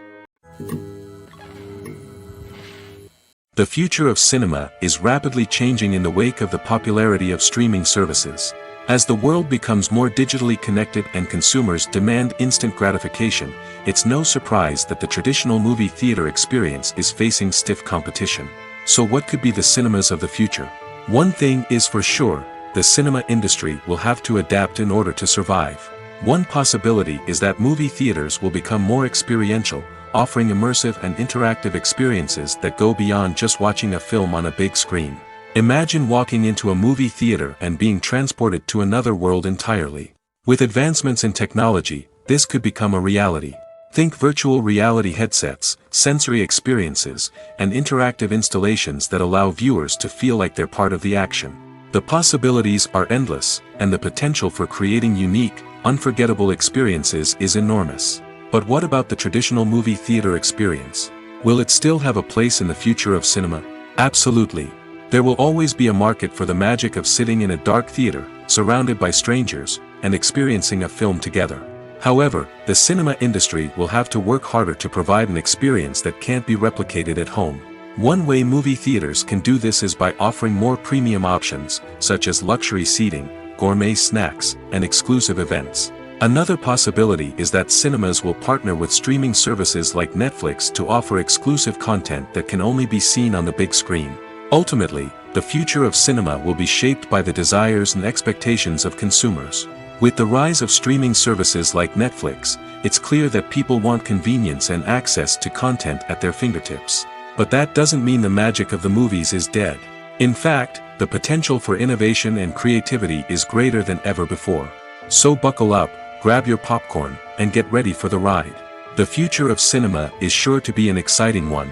The future of cinema is rapidly changing in the wake of the popularity of streaming services. As the world becomes more digitally connected and consumers demand instant gratification, it's no surprise that the traditional movie theater experience is facing stiff competition. So what could be the cinemas of the future? One thing is for sure, the cinema industry will have to adapt in order to survive. One possibility is that movie theaters will become more experiential, offering immersive and interactive experiences that go beyond just watching a film on a big screen. Imagine walking into a movie theater and being transported to another world entirely. With advancements in technology, this could become a reality. Think virtual reality headsets, sensory experiences, and interactive installations that allow viewers to feel like they're part of the action. The possibilities are endless, and the potential for creating unique, unforgettable experiences is enormous. But what about the traditional movie theater experience? Will it still have a place in the future of cinema? Absolutely. There will always be a market for the magic of sitting in a dark theater, surrounded by strangers, and experiencing a film together. However, the cinema industry will have to work harder to provide an experience that can't be replicated at home. One way movie theaters can do this is by offering more premium options, such as luxury seating, gourmet snacks, and exclusive events. Another possibility is that cinemas will partner with streaming services like Netflix to offer exclusive content that can only be seen on the big screen. Ultimately, the future of cinema will be shaped by the desires and expectations of consumers. With the rise of streaming services like Netflix, it's clear that people want convenience and access to content at their fingertips. But that doesn't mean the magic of the movies is dead. In fact, the potential for innovation and creativity is greater than ever before. So buckle up, grab your popcorn, and get ready for the ride. The future of cinema is sure to be an exciting one.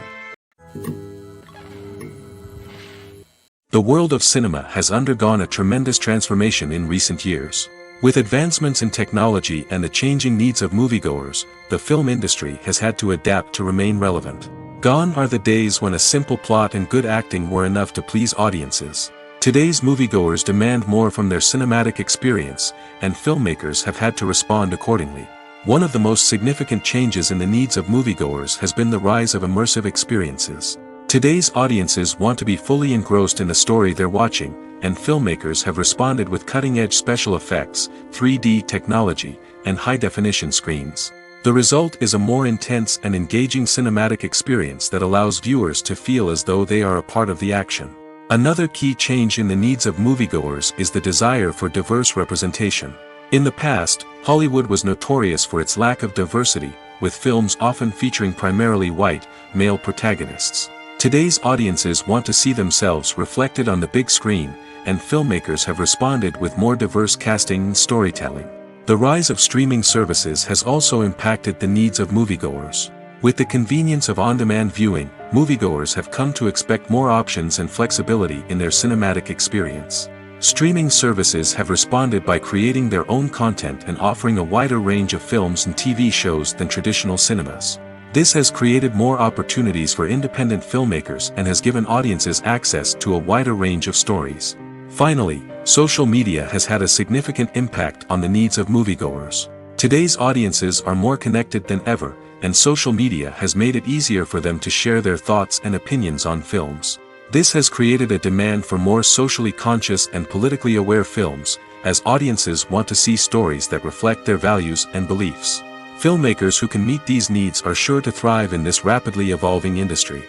The world of cinema has undergone a tremendous transformation in recent years. With advancements in technology and the changing needs of moviegoers, the film industry has had to adapt to remain relevant. Gone are the days when a simple plot and good acting were enough to please audiences. Today's moviegoers demand more from their cinematic experience, and filmmakers have had to respond accordingly. One of the most significant changes in the needs of moviegoers has been the rise of immersive experiences. Today's audiences want to be fully engrossed in the story they're watching, and filmmakers have responded with cutting-edge special effects, 3D technology, and high-definition screens. The result is a more intense and engaging cinematic experience that allows viewers to feel as though they are a part of the action. Another key change in the needs of moviegoers is the desire for diverse representation. In the past, Hollywood was notorious for its lack of diversity, with films often featuring primarily white, male protagonists. Today's audiences want to see themselves reflected on the big screen, and filmmakers have responded with more diverse casting and storytelling. The rise of streaming services has also impacted the needs of moviegoers. With the convenience of on-demand viewing, moviegoers have come to expect more options and flexibility in their cinematic experience. Streaming services have responded by creating their own content and offering a wider range of films and TV shows than traditional cinemas. This has created more opportunities for independent filmmakers and has given audiences access to a wider range of stories. Finally, social media has had a significant impact on the needs of moviegoers. Today's audiences are more connected than ever, and social media has made it easier for them to share their thoughts and opinions on films. This has created a demand for more socially conscious and politically aware films, as audiences want to see stories that reflect their values and beliefs. Filmmakers who can meet these needs are sure to thrive in this rapidly evolving industry.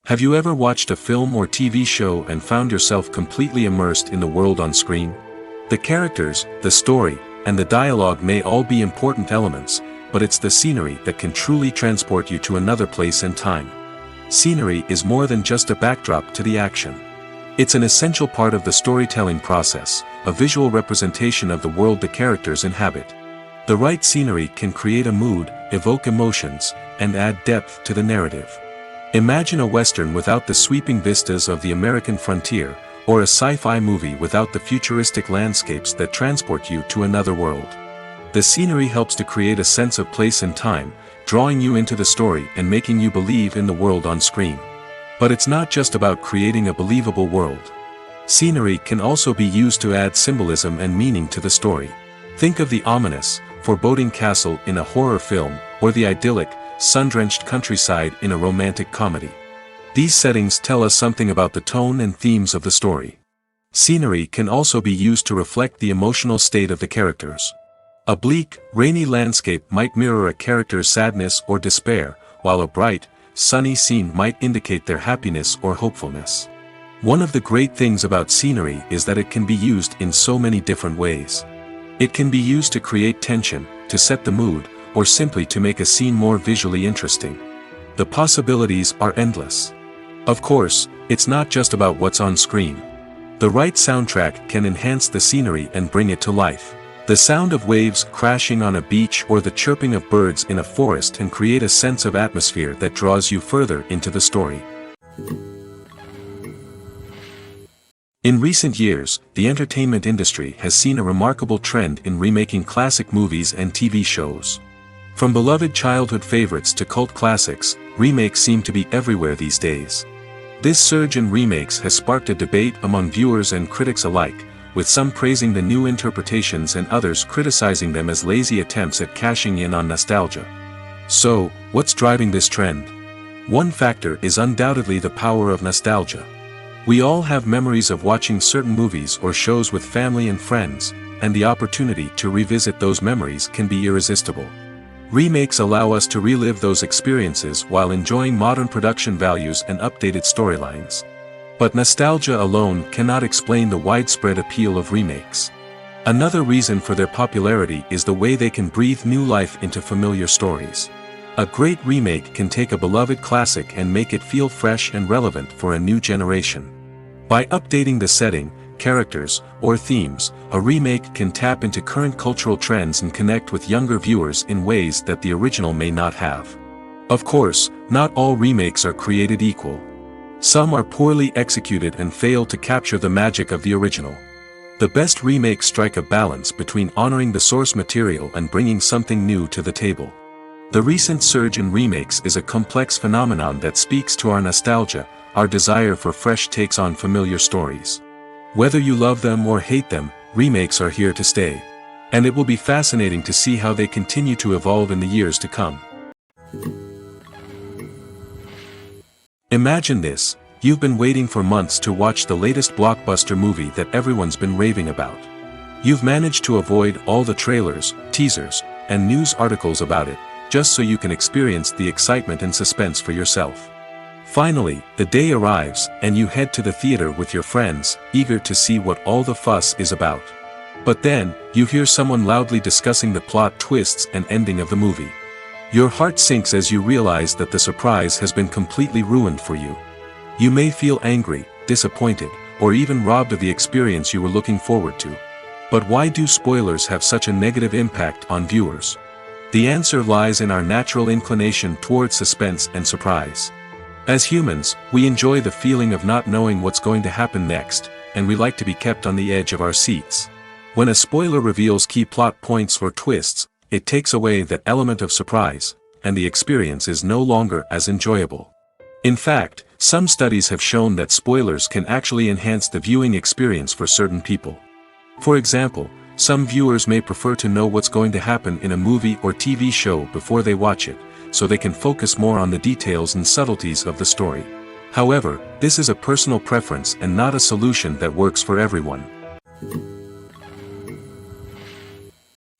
Have you ever watched a film or TV show and found yourself completely immersed in the world on screen? The characters, the story, and the dialogue may all be important elements, but it's the scenery that can truly transport you to another place and time. Scenery is more than just a backdrop to the action. It's an essential part of the storytelling process, a visual representation of the world the characters inhabit. The right scenery can create a mood, evoke emotions, and add depth to the narrative. Imagine a Western without the sweeping vistas of the American frontier, or a sci-fi movie without the futuristic landscapes that transport you to another world. The scenery helps to create a sense of place and time, drawing you into the story and making you believe in the world on screen. But it's not just about creating a believable world. Scenery can also be used to add symbolism and meaning to the story. Think of the ominous, foreboding castle in a horror film, or the idyllic, sun-drenched countryside in a romantic comedy. These settings tell us something about the tone and themes of the story. Scenery can also be used to reflect the emotional state of the characters. A bleak, rainy landscape might mirror a character's sadness or despair, while a bright, sunny scene might indicate their happiness or hopefulness. One of the great things about scenery is that it can be used in so many different ways. It can be used to create tension, to set the mood, or simply to make a scene more visually interesting. The possibilities are endless. Of course, it's not just about what's on screen. The right soundtrack can enhance the scenery and bring it to life. The sound of waves crashing on a beach or the chirping of birds in a forest can create a sense of atmosphere that draws you further into the story. In recent years, the entertainment industry has seen a remarkable trend in remaking classic movies and TV shows. From beloved childhood favorites to cult classics, remakes seem to be everywhere these days. This surge in remakes has sparked a debate among viewers and critics alike, with some praising the new interpretations and others criticizing them as lazy attempts at cashing in on nostalgia. So, what's driving this trend? One factor is undoubtedly the power of nostalgia. We all have memories of watching certain movies or shows with family and friends, and the opportunity to revisit those memories can be irresistible. Remakes allow us to relive those experiences while enjoying modern production values and updated storylines. But nostalgia alone cannot explain the widespread appeal of remakes. Another reason for their popularity is the way they can breathe new life into familiar stories. A great remake can take a beloved classic and make it feel fresh and relevant for a new generation. By updating the setting, characters, or themes, a remake can tap into current cultural trends and connect with younger viewers in ways that the original may not have. Of course, not all remakes are created equal. Some are poorly executed and fail to capture the magic of the original. The best remakes strike a balance between honoring the source material and bringing something new to the table. The recent surge in remakes is a complex phenomenon that speaks to our nostalgia, our desire for fresh takes on familiar stories. Whether you love them or hate them, remakes are here to stay. And it will be fascinating to see how they continue to evolve in the years to come. Imagine this: you've been waiting for months to watch the latest blockbuster movie that everyone's been raving about. You've managed to avoid all the trailers, teasers, and news articles about it, just so you can experience the excitement and suspense for yourself. Finally, the day arrives, and you head to the theater with your friends, eager to see what all the fuss is about. But then, you hear someone loudly discussing the plot twists and ending of the movie. Your heart sinks as you realize that the surprise has been completely ruined for you. You may feel angry, disappointed, or even robbed of the experience you were looking forward to. But why do spoilers have such a negative impact on viewers? The answer lies in our natural inclination towards suspense and surprise. As humans, we enjoy the feeling of not knowing what's going to happen next, and we like to be kept on the edge of our seats. When a spoiler reveals key plot points or twists, it takes away that element of surprise, and the experience is no longer as enjoyable. In fact, some studies have shown that spoilers can actually enhance the viewing experience for certain people. For example, some viewers may prefer to know what's going to happen in a movie or TV show before they watch it, so they can focus more on the details and subtleties of the story. However, this is a personal preference and not a solution that works for everyone.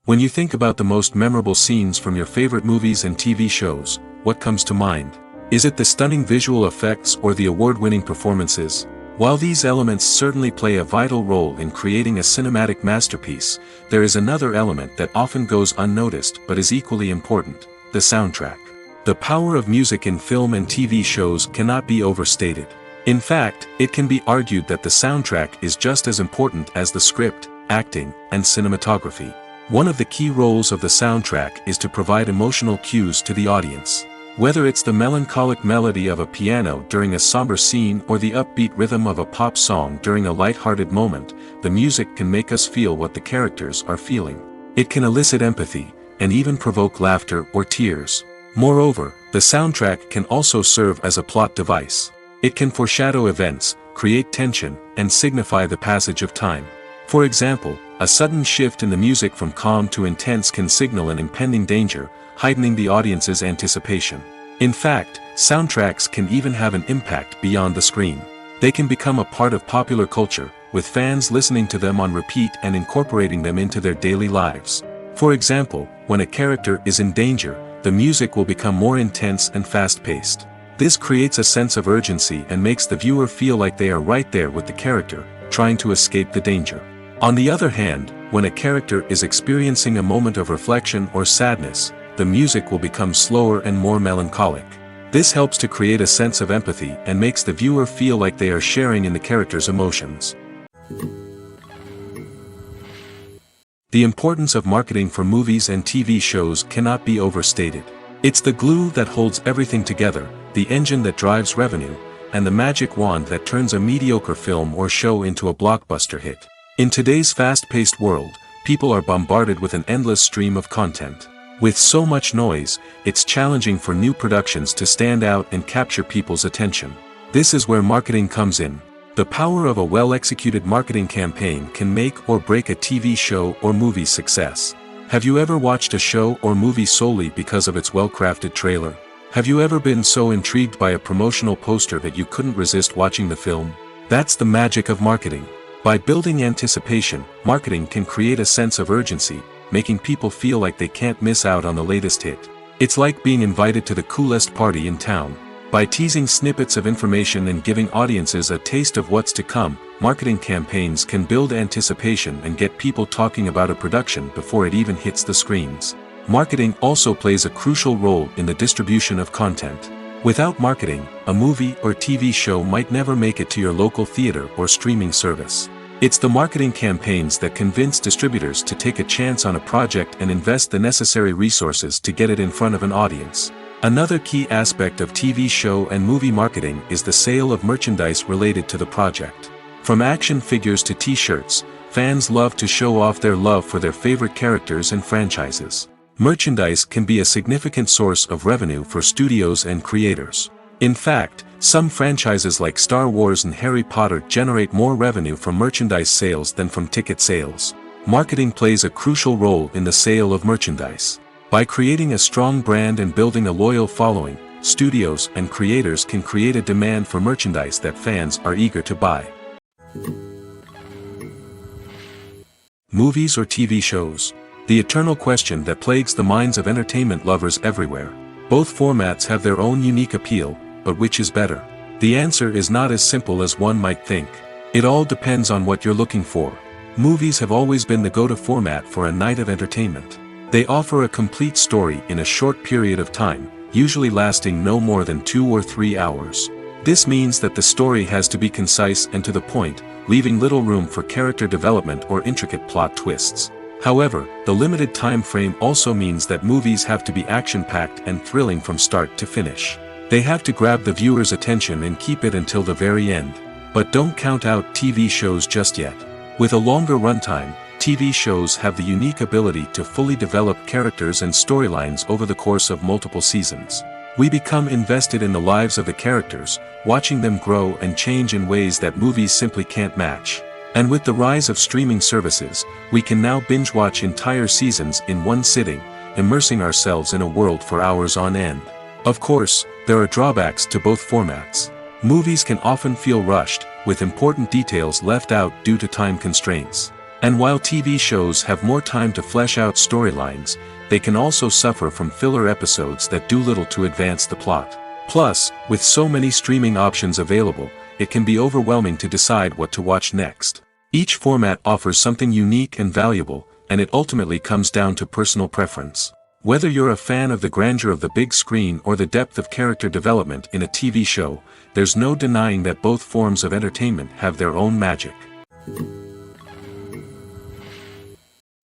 When you think about the most memorable scenes from your favorite movies and TV shows, what comes to mind? Is it the stunning visual effects or the award-winning performances? While these elements certainly play a vital role in creating a cinematic masterpiece, there is another element that often goes unnoticed but is equally important: the soundtrack. The power of music in film and TV shows cannot be overstated. In fact, it can be argued that the soundtrack is just as important as the script, acting, and cinematography. One of the key roles of the soundtrack is to provide emotional cues to the audience. Whether it's the melancholic melody of a piano during a somber scene or the upbeat rhythm of a pop song during a light-hearted moment, the music can make us feel what the characters are feeling. It can elicit empathy, and even provoke laughter or tears. Moreover, the soundtrack can also serve as a plot device. It can foreshadow events, create tension, and signify the passage of time. For example, a sudden shift in the music from calm to intense can signal an impending danger, heightening the audience's anticipation. In fact, soundtracks can even have an impact beyond the screen. They can become a part of popular culture, with fans listening to them on repeat and incorporating them into their daily lives. For example, when a character is in danger, the music will become more intense and fast-paced. This creates a sense of urgency and makes the viewer feel like they are right there with the character, trying to escape the danger. On the other hand, when a character is experiencing a moment of reflection or sadness, the music will become slower and more melancholic. This helps to create a sense of empathy and makes the viewer feel like they are sharing in the character's emotions. The importance of marketing for movies and TV shows cannot be overstated. It's the glue that holds everything together, the engine that drives revenue, and the magic wand that turns a mediocre film or show into a blockbuster hit. In today's fast-paced world, people are bombarded with an endless stream of content. With so much noise, it's challenging for new productions to stand out and capture people's attention. This is where marketing comes in. The power of a well-executed marketing campaign can make or break a TV show or movie's success. Have you ever watched a show or movie solely because of its well-crafted trailer? Have you ever been so intrigued by a promotional poster that you couldn't resist watching the film? That's the magic of marketing. By building anticipation, marketing can create a sense of urgency, making people feel like they can't miss out on the latest hit. It's like being invited to the coolest party in town. By teasing snippets of information and giving audiences a taste of what's to come, marketing campaigns can build anticipation and get people talking about a production before it even hits the screens. Marketing also plays a crucial role in the distribution of content. Without marketing, a movie or TV show might never make it to your local theater or streaming service. It's the marketing campaigns that convince distributors to take a chance on a project and invest the necessary resources to get it in front of an audience. Another key aspect of TV show and movie marketing is the sale of merchandise related to the project. From action figures to t-shirts, fans love to show off their love for their favorite characters and franchises. Merchandise can be a significant source of revenue for studios and creators. In fact, some franchises like Star Wars and Harry Potter generate more revenue from merchandise sales than from ticket sales. Marketing plays a crucial role in the sale of merchandise. By creating a strong brand and building a loyal following, studios and creators can create a demand for merchandise that fans are eager to buy. Movies or TV shows? The eternal question that plagues the minds of entertainment lovers everywhere. Both formats have their own unique appeal, but which is better? The answer is not as simple as one might think. It all depends on what you're looking for. Movies have always been the go-to format for a night of entertainment. They offer a complete story in a short period of time, usually lasting no more than 2 or 3 hours. This means that the story has to be concise and to the point, leaving little room for character development or intricate plot twists. However, the limited time frame also means that movies have to be action-packed and thrilling from start to finish. They have to grab the viewer's attention and keep it until the very end. But don't count out TV shows just yet. With a longer runtime, TV shows have the unique ability to fully develop characters and storylines over the course of multiple seasons. We become invested in the lives of the characters, watching them grow and change in ways that movies simply can't match. And with the rise of streaming services, we can now binge-watch entire seasons in one sitting, immersing ourselves in a world for hours on end. Of course, there are drawbacks to both formats. Movies can often feel rushed, with important details left out due to time constraints. And while TV shows have more time to flesh out storylines, they can also suffer from filler episodes that do little to advance the plot. Plus, with so many streaming options available, it can be overwhelming to decide what to watch next. Each format offers something unique and valuable, and it ultimately comes down to personal preference. Whether you're a fan of the grandeur of the big screen or the depth of character development in a TV show, there's no denying that both forms of entertainment have their own magic.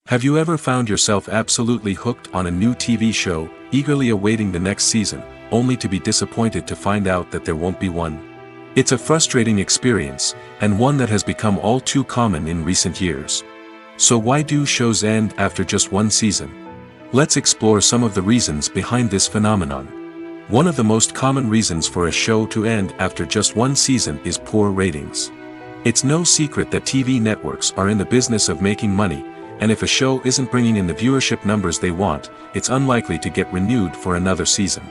Have you ever found yourself absolutely hooked on a new TV show, eagerly awaiting the next season, only to be disappointed to find out that there won't be one? It's a frustrating experience, and one that has become all too common in recent years. So why do shows end after just one season? Let's explore some of the reasons behind this phenomenon. One of the most common reasons for a show to end after just one season is poor ratings. It's no secret that TV networks are in the business of making money, and if a show isn't bringing in the viewership numbers they want, it's unlikely to get renewed for another season.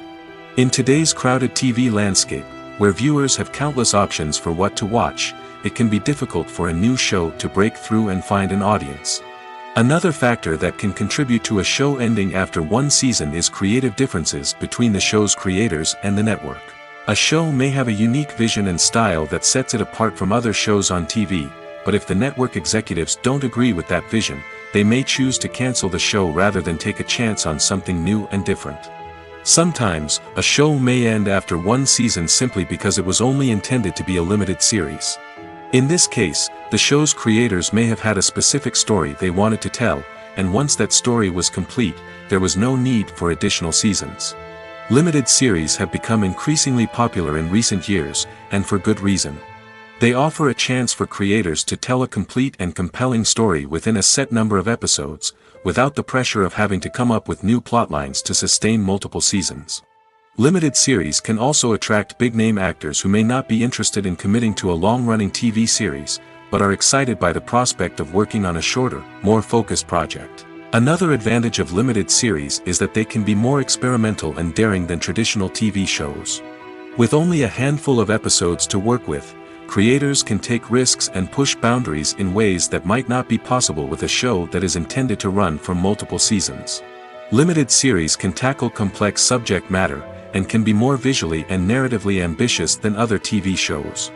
In today's crowded TV landscape, where viewers have countless options for what to watch, it can be difficult for a new show to break through and find an audience. Another factor that can contribute to a show ending after one season is creative differences between the show's creators and the network. A show may have a unique vision and style that sets it apart from other shows on TV, but if the network executives don't agree with that vision, they may choose to cancel the show rather than take a chance on something new and different. Sometimes, a show may end after one season simply because it was only intended to be a limited series. In this case, the show's creators may have had a specific story they wanted to tell, and once that story was complete, there was no need for additional seasons. Limited series have become increasingly popular in recent years, and for good reason. They offer a chance for creators to tell a complete and compelling story within a set number of episodes, without the pressure of having to come up with new plotlines to sustain multiple seasons. Limited series can also attract big-name actors who may not be interested in committing to a long-running TV series, but are excited by the prospect of working on a shorter, more focused project. Another advantage of limited series is that they can be more experimental and daring than traditional TV shows. With only a handful of episodes to work with, creators can take risks and push boundaries in ways that might not be possible with a show that is intended to run for multiple seasons. Limited series can tackle complex subject matter, and can be more visually and narratively ambitious than other TV shows.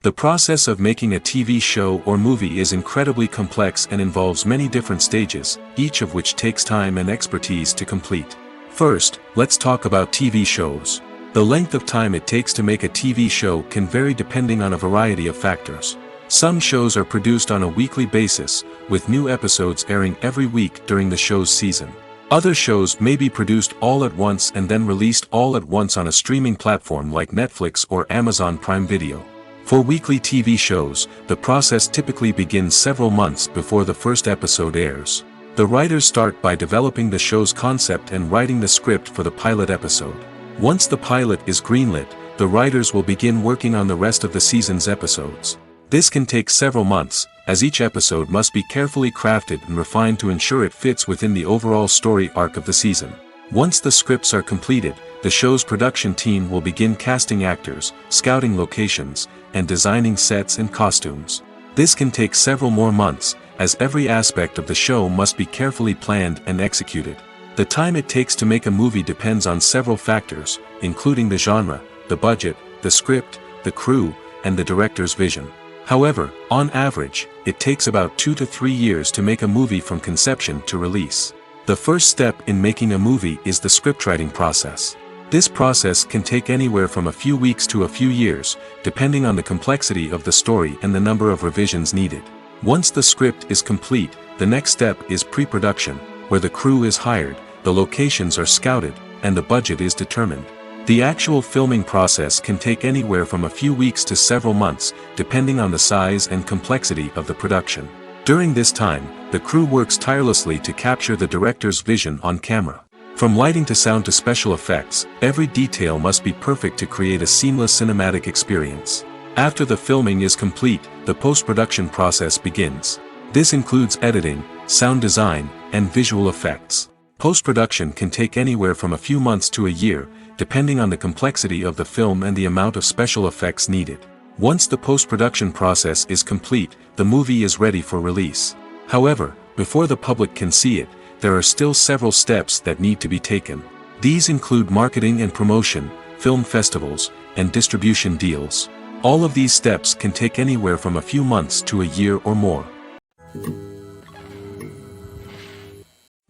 The process of making a TV show or movie is incredibly complex and involves many different stages, each of which takes time and expertise to complete. First, let's talk about TV shows. The length of time it takes to make a TV show can vary depending on a variety of factors. Some shows are produced on a weekly basis, with new episodes airing every week during the show's season. Other shows may be produced all at once and then released all at once on a streaming platform like Netflix or Amazon Prime Video. For weekly TV shows, the process typically begins several months before the first episode airs. The writers start by developing the show's concept and writing the script for the pilot episode. Once the pilot is greenlit, the writers will begin working on the rest of the season's episodes. This can take several months, as each episode must be carefully crafted and refined to ensure it fits within the overall story arc of the season. Once the scripts are completed, the show's production team will begin casting actors, scouting locations, and designing sets and costumes. This can take several more months, as every aspect of the show must be carefully planned and executed. The time it takes to make a movie depends on several factors, including the genre, the budget, the script, the crew, and the director's vision. However, on average, it takes about 2 to 3 years to make a movie from conception to release. The first step in making a movie is the scriptwriting process. This process can take anywhere from a few weeks to a few years, depending on the complexity of the story and the number of revisions needed. Once the script is complete, the next step is pre-production, where the crew is hired, the locations are scouted, and the budget is determined. The actual filming process can take anywhere from a few weeks to several months, depending on the size and complexity of the production. During this time, the crew works tirelessly to capture the director's vision on camera. From lighting to sound to special effects, every detail must be perfect to create a seamless cinematic experience. After the filming is complete, the post-production process begins. This includes editing, sound design, and visual effects. Post-production can take anywhere from a few months to a year, depending on the complexity of the film and the amount of special effects needed. Once the post-production process is complete, the movie is ready for release. However, before the public can see it, there are still several steps that need to be taken. These include marketing and promotion, film festivals, and distribution deals. All of these steps can take anywhere from a few months to a year or more.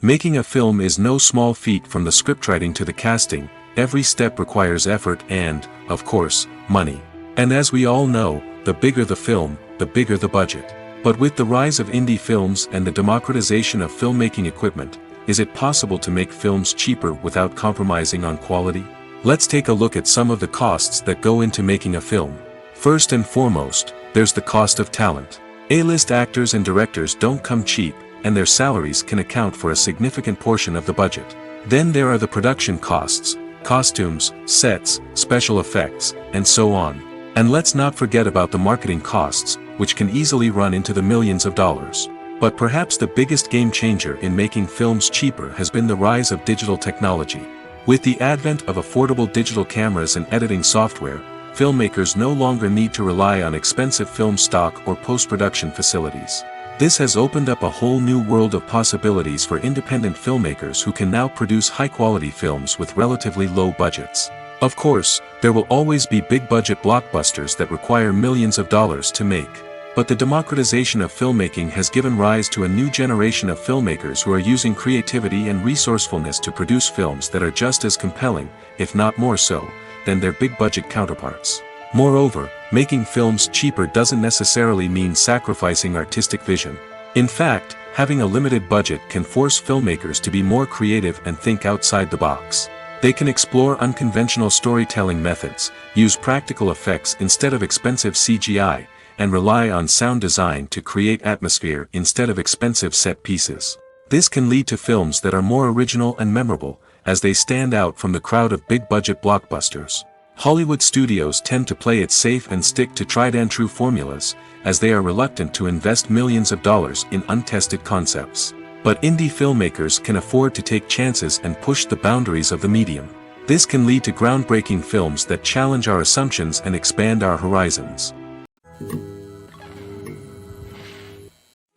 Making a film is no small feat. From the scriptwriting to the casting, every step requires effort and, of course, money. And as we all know, the bigger the film, the bigger the budget. But with the rise of indie films and the democratization of filmmaking equipment, is it possible to make films cheaper without compromising on quality? Let's take a look at some of the costs that go into making a film. First and foremost, there's the cost of talent. A-list actors and directors don't come cheap, and their salaries can account for a significant portion of the budget. Then there are the production costs, costumes, sets, special effects, and so on. And let's not forget about the marketing costs, which can easily run into the millions of dollars. But perhaps the biggest game changer in making films cheaper has been the rise of digital technology. With the advent of affordable digital cameras and editing software, filmmakers no longer need to rely on expensive film stock or post-production facilities. This has opened up a whole new world of possibilities for independent filmmakers who can now produce high-quality films with relatively low budgets. Of course, there will always be big-budget blockbusters that require millions of dollars to make. But the democratization of filmmaking has given rise to a new generation of filmmakers who are using creativity and resourcefulness to produce films that are just as compelling, if not more so, than their big-budget counterparts. Moreover, making films cheaper doesn't necessarily mean sacrificing artistic vision. In fact, having a limited budget can force filmmakers to be more creative and think outside the box. They can explore unconventional storytelling methods, use practical effects instead of expensive CGI, and rely on sound design to create atmosphere instead of expensive set pieces. This can lead to films that are more original and memorable, as they stand out from the crowd of big-budget blockbusters. Hollywood studios tend to play it safe and stick to tried-and-true formulas, as they are reluctant to invest millions of dollars in untested concepts. But indie filmmakers can afford to take chances and push the boundaries of the medium. This can lead to groundbreaking films that challenge our assumptions and expand our horizons.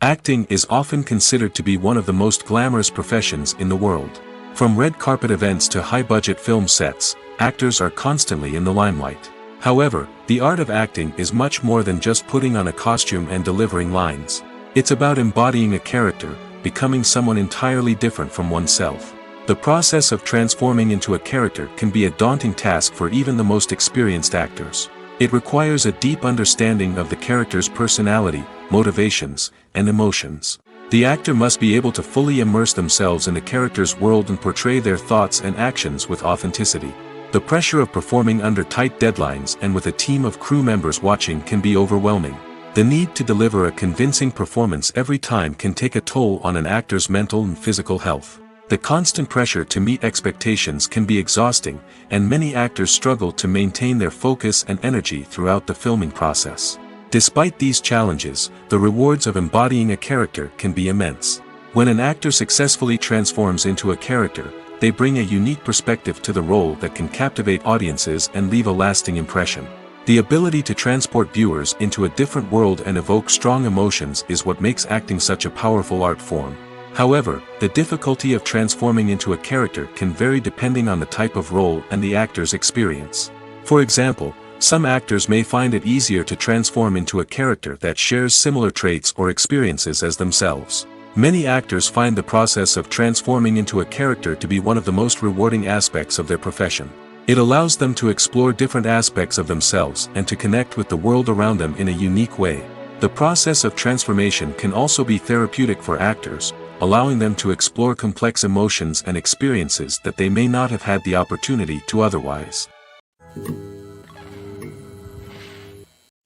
Acting is often considered to be one of the most glamorous professions in the world. From red carpet events to high-budget film sets, actors are constantly in the limelight. However, the art of acting is much more than just putting on a costume and delivering lines. It's about embodying a character, becoming someone entirely different from oneself. The process of transforming into a character can be a daunting task for even the most experienced actors. It requires a deep understanding of the character's personality, motivations, and emotions. The actor must be able to fully immerse themselves in the character's world and portray their thoughts and actions with authenticity. The pressure of performing under tight deadlines and with a team of crew members watching can be overwhelming. The need to deliver a convincing performance every time can take a toll on an actor's mental and physical health. The constant pressure to meet expectations can be exhausting, and many actors struggle to maintain their focus and energy throughout the filming process. Despite these challenges, the rewards of embodying a character can be immense. When an actor successfully transforms into a character, they bring a unique perspective to the role that can captivate audiences and leave a lasting impression. The ability to transport viewers into a different world and evoke strong emotions is what makes acting such a powerful art form. However, the difficulty of transforming into a character can vary depending on the type of role and the actor's experience. For example, some actors may find it easier to transform into a character that shares similar traits or experiences as themselves. Many actors find the process of transforming into a character to be one of the most rewarding aspects of their profession. It allows them to explore different aspects of themselves and to connect with the world around them in a unique way. The process of transformation can also be therapeutic for actors, allowing them to explore complex emotions and experiences that they may not have had the opportunity to otherwise.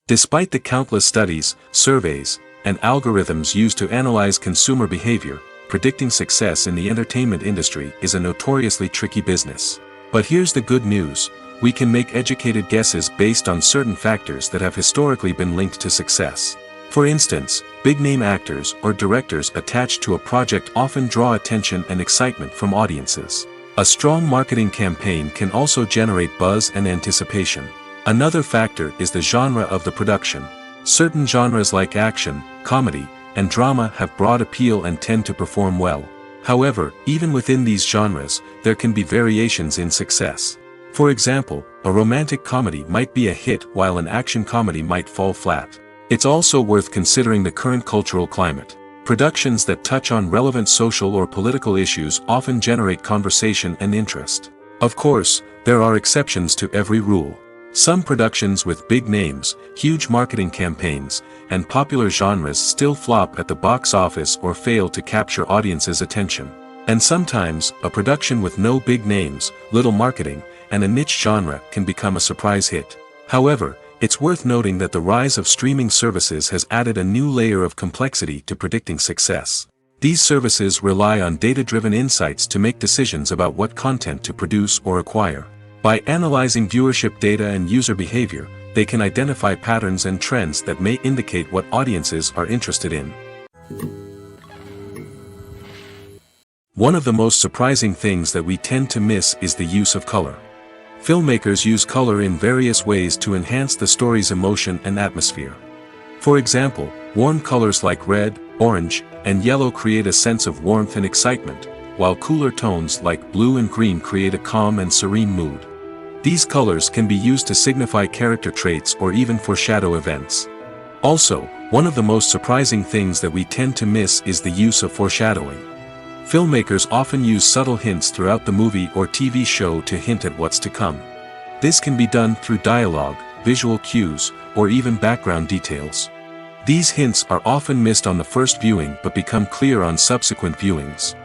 Despite the countless studies, surveys, and algorithms used to analyze consumer behavior, predicting success in the entertainment industry is a notoriously tricky business. But here's the good news: we can make educated guesses based on certain factors that have historically been linked to success. For instance, big-name actors or directors attached to a project often draw attention and excitement from audiences. A strong marketing campaign can also generate buzz and anticipation. Another factor is the genre of the production. Certain genres like action, comedy, and drama have broad appeal and tend to perform well. However, even within these genres, there can be variations in success. For example, a romantic comedy might be a hit while an action comedy might fall flat. It's also worth considering the current cultural climate. Productions that touch on relevant social or political issues often generate conversation and interest. Of course, there are exceptions to every rule. Some productions with big names, huge marketing campaigns, and popular genres still flop at the box office or fail to capture audiences' attention. And sometimes, a production with no big names, little marketing, and a niche genre can become a surprise hit. However, it's worth noting that the rise of streaming services has added a new layer of complexity to predicting success. These services rely on data-driven insights to make decisions about what content to produce or acquire. By analyzing viewership data and user behavior, they can identify patterns and trends that may indicate what audiences are interested in. One of the most surprising things that we tend to miss is the use of color. Filmmakers use color in various ways to enhance the story's emotion and atmosphere. For example, warm colors like red, orange, and yellow create a sense of warmth and excitement, while cooler tones like blue and green create a calm and serene mood. These colors can be used to signify character traits or even foreshadow events. Also, one of the most surprising things that we tend to miss is the use of foreshadowing. Filmmakers often use subtle hints throughout the movie or TV show to hint at what's to come. This can be done through dialogue, visual cues, or even background details. These hints are often missed on the first viewing but become clear on subsequent viewings.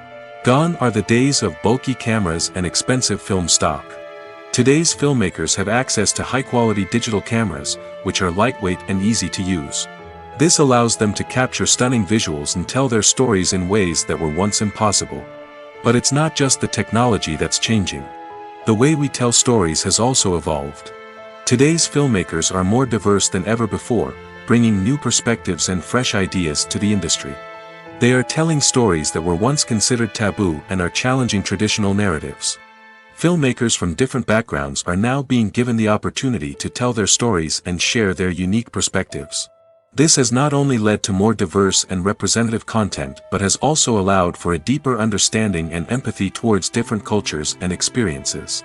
Gone are the days of bulky cameras and expensive film stock. Today's filmmakers have access to high-quality digital cameras, which are lightweight and easy to use. This allows them to capture stunning visuals and tell their stories in ways that were once impossible. But it's not just the technology that's changing. The way we tell stories has also evolved. Today's filmmakers are more diverse than ever before, bringing new perspectives and fresh ideas to the industry. They are telling stories that were once considered taboo and are challenging traditional narratives. Filmmakers from different backgrounds are now being given the opportunity to tell their stories and share their unique perspectives. This has not only led to more diverse and representative content but has also allowed for a deeper understanding and empathy towards different cultures and experiences.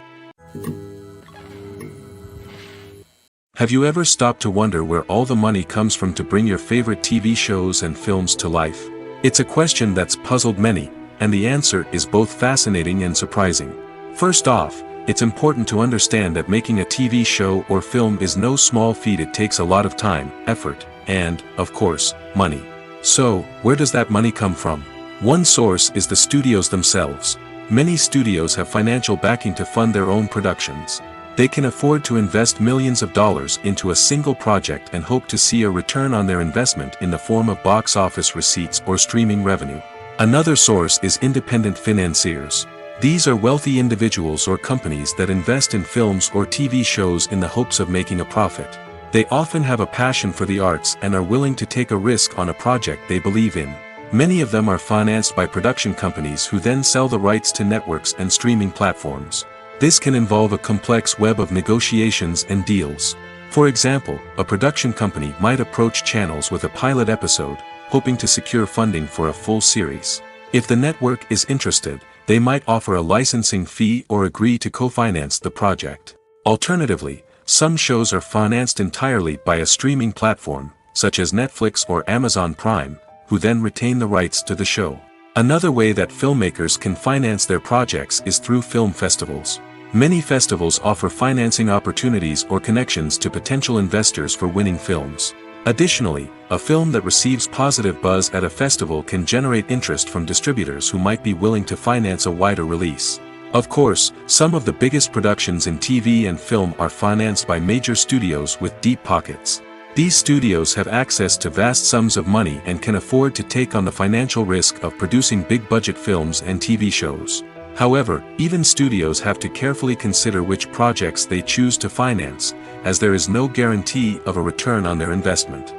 Have you ever stopped to wonder where all the money comes from to bring your favorite TV shows and films to life? It's a question that's puzzled many, and the answer is both fascinating and surprising. First off, it's important to understand that making a TV show or film is no small feat. It takes a lot of time, effort, and, of course, money. So, where does that money come from? One source is the studios themselves. Many studios have financial backing to fund their own productions. They can afford to invest millions of dollars into a single project and hope to see a return on their investment in the form of box office receipts or streaming revenue. Another source is independent financiers. These are wealthy individuals or companies that invest in films or TV shows in the hopes of making a profit. They often have a passion for the arts and are willing to take a risk on a project they believe in. Many of them are financed by production companies who then sell the rights to networks and streaming platforms. This can involve a complex web of negotiations and deals. For example, a production company might approach channels with a pilot episode, hoping to secure funding for a full series. If the network is interested, they might offer a licensing fee or agree to co-finance the project. Alternatively, some shows are financed entirely by a streaming platform, such as Netflix or Amazon Prime, who then retain the rights to the show. Another way that filmmakers can finance their projects is through film festivals. Many festivals offer financing opportunities or connections to potential investors for winning films. Additionally, a film that receives positive buzz at a festival can generate interest from distributors who might be willing to finance a wider release. Of course, some of the biggest productions in TV and film are financed by major studios with deep pockets. These studios have access to vast sums of money and can afford to take on the financial risk of producing big-budget films and TV shows. However, even studios have to carefully consider which projects they choose to finance, as there is no guarantee of a return on their investment.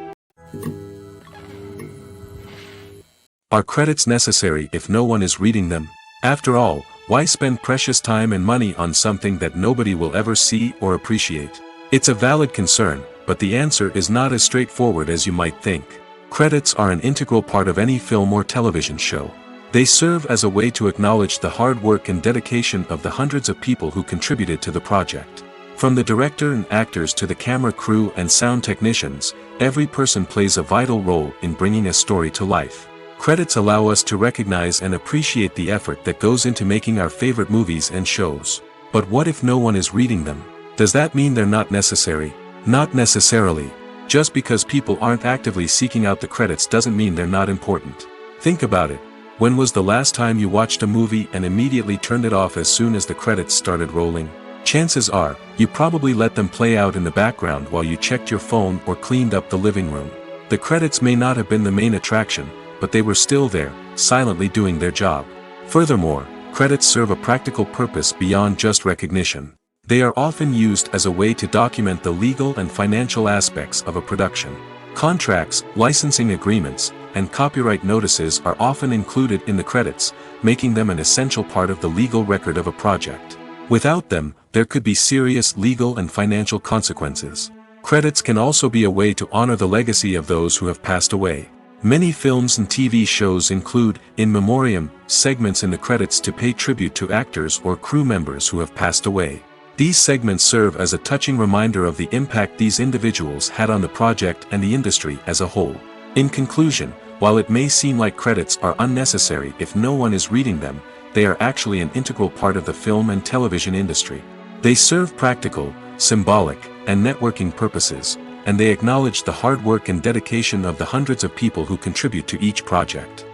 Are credits necessary if no one is reading them? After all, why spend precious time and money on something that nobody will ever see or appreciate? It's a valid concern, but the answer is not as straightforward as you might think. Credits are an integral part of any film or television show. They serve as a way to acknowledge the hard work and dedication of the hundreds of people who contributed to the project. From the director and actors to the camera crew and sound technicians, every person plays a vital role in bringing a story to life. Credits allow us to recognize and appreciate the effort that goes into making our favorite movies and shows. But what if no one is reading them? Does that mean they're not necessary? Not necessarily. Just because people aren't actively seeking out the credits doesn't mean they're not important. Think about it. When was the last time you watched a movie and immediately turned it off as soon as the credits started rolling? Chances are, you probably let them play out in the background while you checked your phone or cleaned up the living room. The credits may not have been the main attraction, but they were still there, silently doing their job. Furthermore, credits serve a practical purpose beyond just recognition. They are often used as a way to document the legal and financial aspects of a production. Contracts, licensing agreements, and copyright notices are often included in the credits, making them an essential part of the legal record of a project. Without them, there could be serious legal and financial consequences. Credits can also be a way to honor the legacy of those who have passed away. Many films and TV shows include, in memoriam, segments in the credits to pay tribute to actors or crew members who have passed away. These segments serve as a touching reminder of the impact these individuals had on the project and the industry as a whole. In conclusion, while it may seem like credits are unnecessary if no one is reading them, they are actually an integral part of the film and television industry. They serve practical, symbolic, and networking purposes, and they acknowledge the hard work and dedication of the hundreds of people who contribute to each project.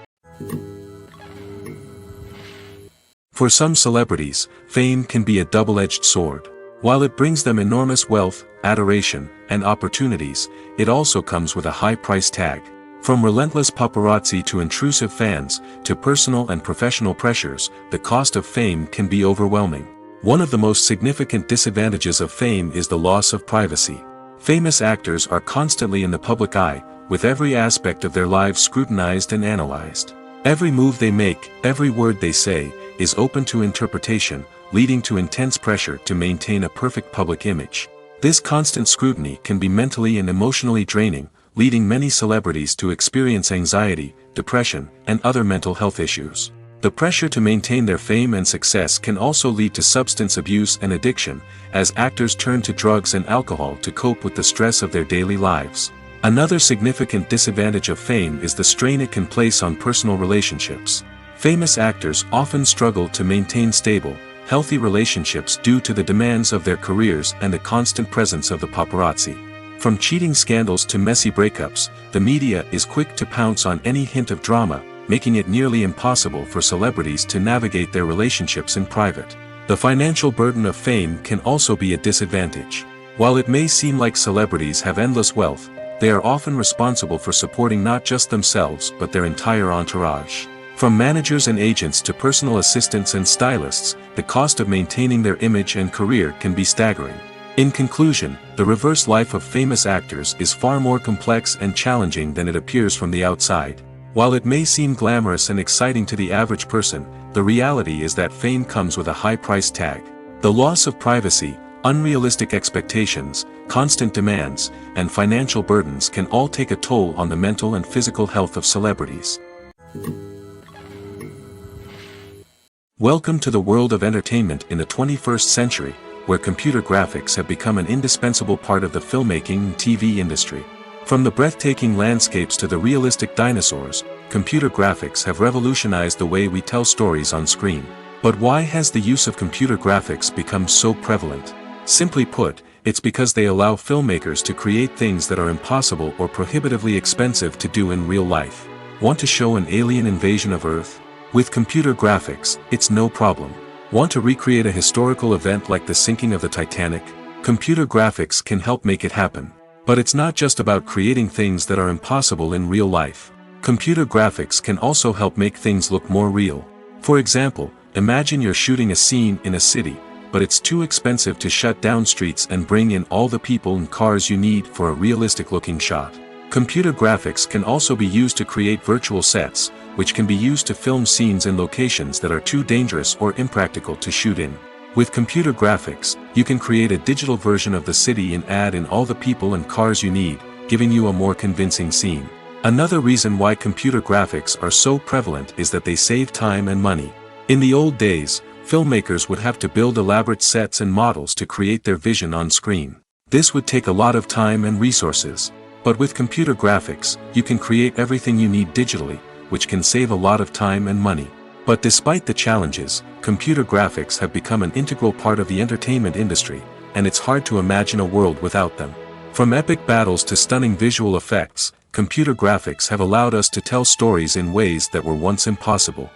For some celebrities, fame can be a double-edged sword. While it brings them enormous wealth, adoration, and opportunities, it also comes with a high price tag. From relentless paparazzi to intrusive fans, to personal and professional pressures, the cost of fame can be overwhelming. One of the most significant disadvantages of fame is the loss of privacy. Famous actors are constantly in the public eye, with every aspect of their lives scrutinized and analyzed. Every move they make, every word they say, is open to interpretation, leading to intense pressure to maintain a perfect public image. This constant scrutiny can be mentally and emotionally draining, leading many celebrities to experience anxiety, depression, and other mental health issues. The pressure to maintain their fame and success can also lead to substance abuse and addiction, as actors turn to drugs and alcohol to cope with the stress of their daily lives. Another significant disadvantage of fame is the strain it can place on personal relationships. Famous actors often struggle to maintain stable, healthy relationships due to the demands of their careers and the constant presence of the paparazzi. From cheating scandals to messy breakups, the media is quick to pounce on any hint of drama, making it nearly impossible for celebrities to navigate their relationships in private. The financial burden of fame can also be a disadvantage. While it may seem like celebrities have endless wealth, they are often responsible for supporting not just themselves but their entire entourage. From managers and agents to personal assistants and stylists, the cost of maintaining their image and career can be staggering. In conclusion, the reverse life of famous actors is far more complex and challenging than it appears from the outside. While it may seem glamorous and exciting to the average person, the reality is that fame comes with a high price tag. The loss of privacy, unrealistic expectations, constant demands, and financial burdens can all take a toll on the mental and physical health of celebrities. Welcome to the world of entertainment in the 21st century, where computer graphics have become an indispensable part of the filmmaking and TV industry. From the breathtaking landscapes to the realistic dinosaurs, computer graphics have revolutionized the way we tell stories on screen. But why has the use of computer graphics become so prevalent? Simply put, it's because they allow filmmakers to create things that are impossible or prohibitively expensive to do in real life. Want to show an alien invasion of Earth? With computer graphics, it's no problem. Want to recreate a historical event like the sinking of the Titanic? Computer graphics can help make it happen. But it's not just about creating things that are impossible in real life. Computer graphics can also help make things look more real. For example, imagine you're shooting a scene in a city, but it's too expensive to shut down streets and bring in all the people and cars you need for a realistic-looking shot. Computer graphics can also be used to create virtual sets, which can be used to film scenes in locations that are too dangerous or impractical to shoot in. With computer graphics, you can create a digital version of the city and add in all the people and cars you need, giving you a more convincing scene. Another reason why computer graphics are so prevalent is that they save time and money. In the old days, filmmakers would have to build elaborate sets and models to create their vision on screen. This would take a lot of time and resources. But with computer graphics, you can create everything you need digitally, which can save a lot of time and money. But despite the challenges, computer graphics have become an integral part of the entertainment industry, and it's hard to imagine a world without them. From epic battles to stunning visual effects, computer graphics have allowed us to tell stories in ways that were once impossible.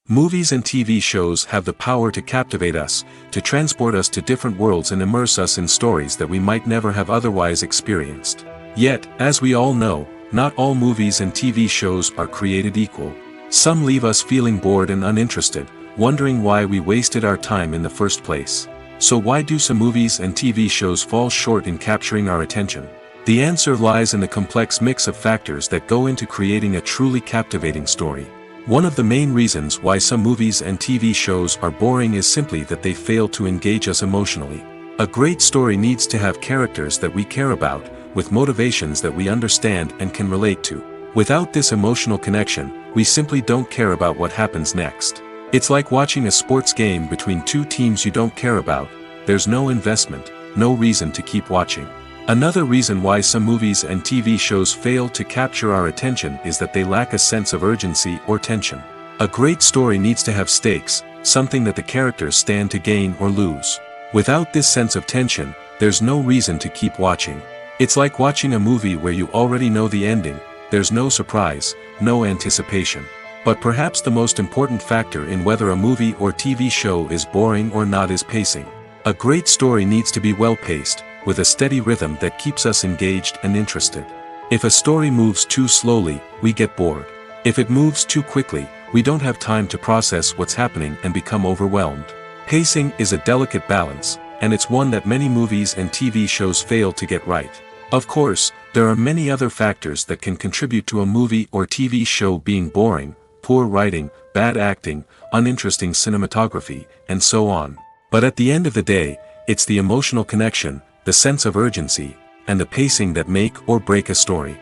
Movies and TV shows have the power to captivate us, to transport us to different worlds and immerse us in stories that we might never have otherwise experienced. Yet, as we all know, not all movies and TV shows are created equal. Some leave us feeling bored and uninterested, wondering why we wasted our time in the first place. So why do some movies and TV shows fall short in capturing our attention? The answer lies in the complex mix of factors that go into creating a truly captivating story. One of the main reasons why some movies and TV shows are boring is simply that they fail to engage us emotionally. A great story needs to have characters that we care about, with motivations that we understand and can relate to. Without this emotional connection, we simply don't care about what happens next. It's like watching a sports game between two teams you don't care about. There's no investment, no reason to keep watching. Another reason why some movies and TV shows fail to capture our attention is that they lack a sense of urgency or tension. A great story needs to have stakes, something that the characters stand to gain or lose. Without this sense of tension, there's no reason to keep watching. It's like watching a movie where you already know the ending. There's no surprise, no anticipation. But perhaps the most important factor in whether a movie or TV show is boring or not is pacing. A great story needs to be well-paced, with a steady rhythm that keeps us engaged and interested. If a story moves too slowly, we get bored. If it moves too quickly, we don't have time to process what's happening and become overwhelmed. Pacing is a delicate balance, and it's one that many movies and TV shows fail to get right. Of course, there are many other factors that can contribute to a movie or TV show being boring: poor writing, bad acting, uninteresting cinematography, and so on. But at the end of the day, it's the emotional connection, the sense of urgency, and the pacing that make or break a story.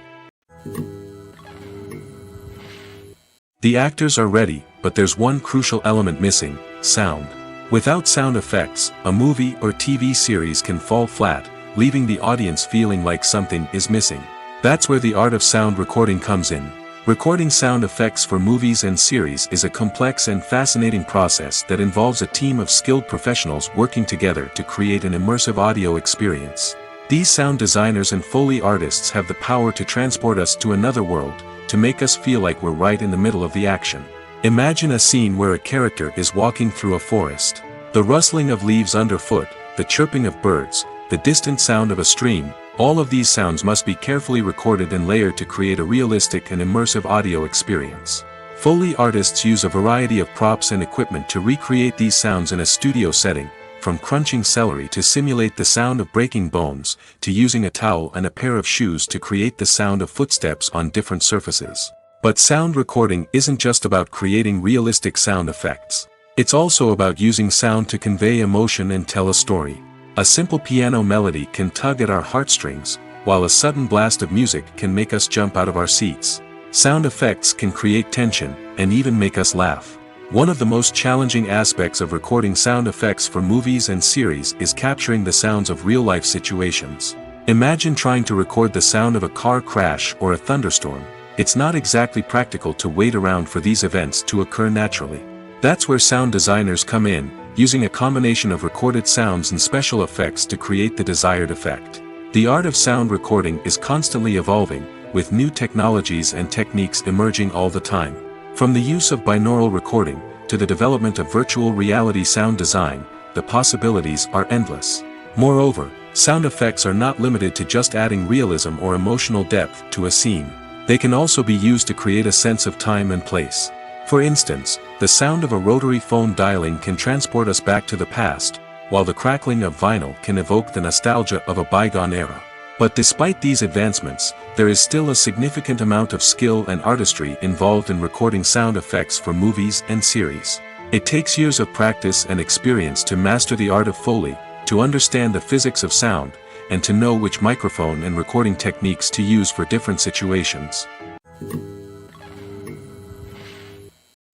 The actors are ready, but there's one crucial element missing: sound. Without sound effects, a movie or TV series can fall flat, leaving the audience feeling like something is missing. That's where the art of sound recording comes in. Recording sound effects for movies and series is a complex and fascinating process that involves a team of skilled professionals working together to create an immersive audio experience. These sound designers and Foley artists have the power to transport us to another world, to make us feel like we're right in the middle of the action. Imagine a scene where a character is walking through a forest. The rustling of leaves underfoot, the chirping of birds, the distant sound of a stream, all of these sounds must be carefully recorded and layered to create a realistic and immersive audio experience. Foley artists use a variety of props and equipment to recreate these sounds in a studio setting, from crunching celery to simulate the sound of breaking bones, to using a towel and a pair of shoes to create the sound of footsteps on different surfaces. But sound recording isn't just about creating realistic sound effects. It's also about using sound to convey emotion and tell a story. A simple piano melody can tug at our heartstrings, while a sudden blast of music can make us jump out of our seats. Sound effects can create tension, and even make us laugh. One of the most challenging aspects of recording sound effects for movies and series is capturing the sounds of real-life situations. Imagine trying to record the sound of a car crash or a thunderstorm. It's not exactly practical to wait around for these events to occur naturally. That's where sound designers come in, using a combination of recorded sounds and special effects to create the desired effect. The art of sound recording is constantly evolving, with new technologies and techniques emerging all the time. From the use of binaural recording, to the development of virtual reality sound design, the possibilities are endless. Moreover, sound effects are not limited to just adding realism or emotional depth to a scene. They can also be used to create a sense of time and place. For instance, the sound of a rotary phone dialing can transport us back to the past, while the crackling of vinyl can evoke the nostalgia of a bygone era. But despite these advancements, there is still a significant amount of skill and artistry involved in recording sound effects for movies and series. It takes years of practice and experience to master the art of Foley, to understand the physics of sound, and to know which microphone and recording techniques to use for different situations.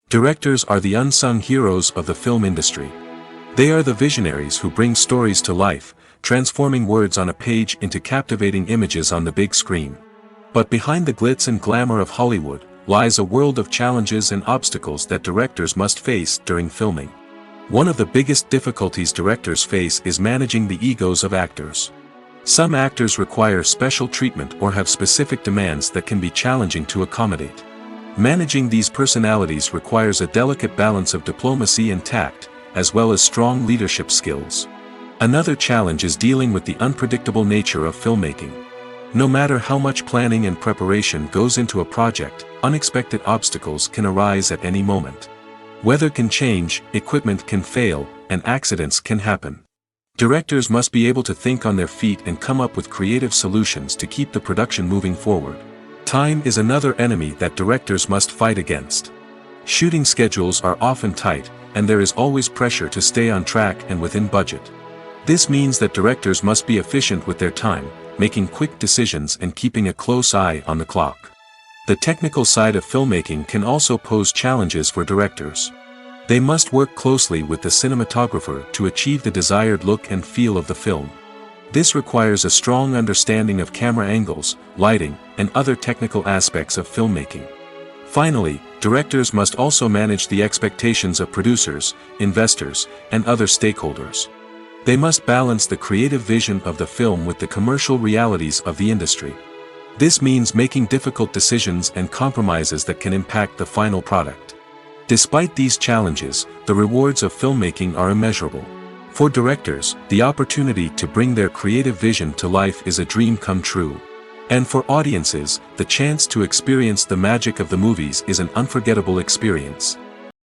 Directors are the unsung heroes of the film industry. They are the visionaries who bring stories to life, transforming words on a page into captivating images on the big screen. But behind the glitz and glamour of Hollywood lies a world of challenges and obstacles that directors must face during filming. One of the biggest difficulties directors face is managing the egos of actors. Some actors require special treatment or have specific demands that can be challenging to accommodate. Managing these personalities requires a delicate balance of diplomacy and tact, as well as strong leadership skills. Another challenge is dealing with the unpredictable nature of filmmaking. No matter how much planning and preparation goes into a project, unexpected obstacles can arise at any moment. Weather can change, equipment can fail, and accidents can happen. Directors must be able to think on their feet and come up with creative solutions to keep the production moving forward. Time is another enemy that directors must fight against. Shooting schedules are often tight, and there is always pressure to stay on track and within budget. This means that directors must be efficient with their time, making quick decisions and keeping a close eye on the clock. The technical side of filmmaking can also pose challenges for directors. They must work closely with the cinematographer to achieve the desired look and feel of the film. This requires a strong understanding of camera angles, lighting, and other technical aspects of filmmaking. Finally, directors must also manage the expectations of producers, investors, and other stakeholders. They must balance the creative vision of the film with the commercial realities of the industry. This means making difficult decisions and compromises that can impact the final product. Despite these challenges, the rewards of filmmaking are immeasurable. For directors, the opportunity to bring their creative vision to life is a dream come true. And for audiences, the chance to experience the magic of the movies is an unforgettable experience.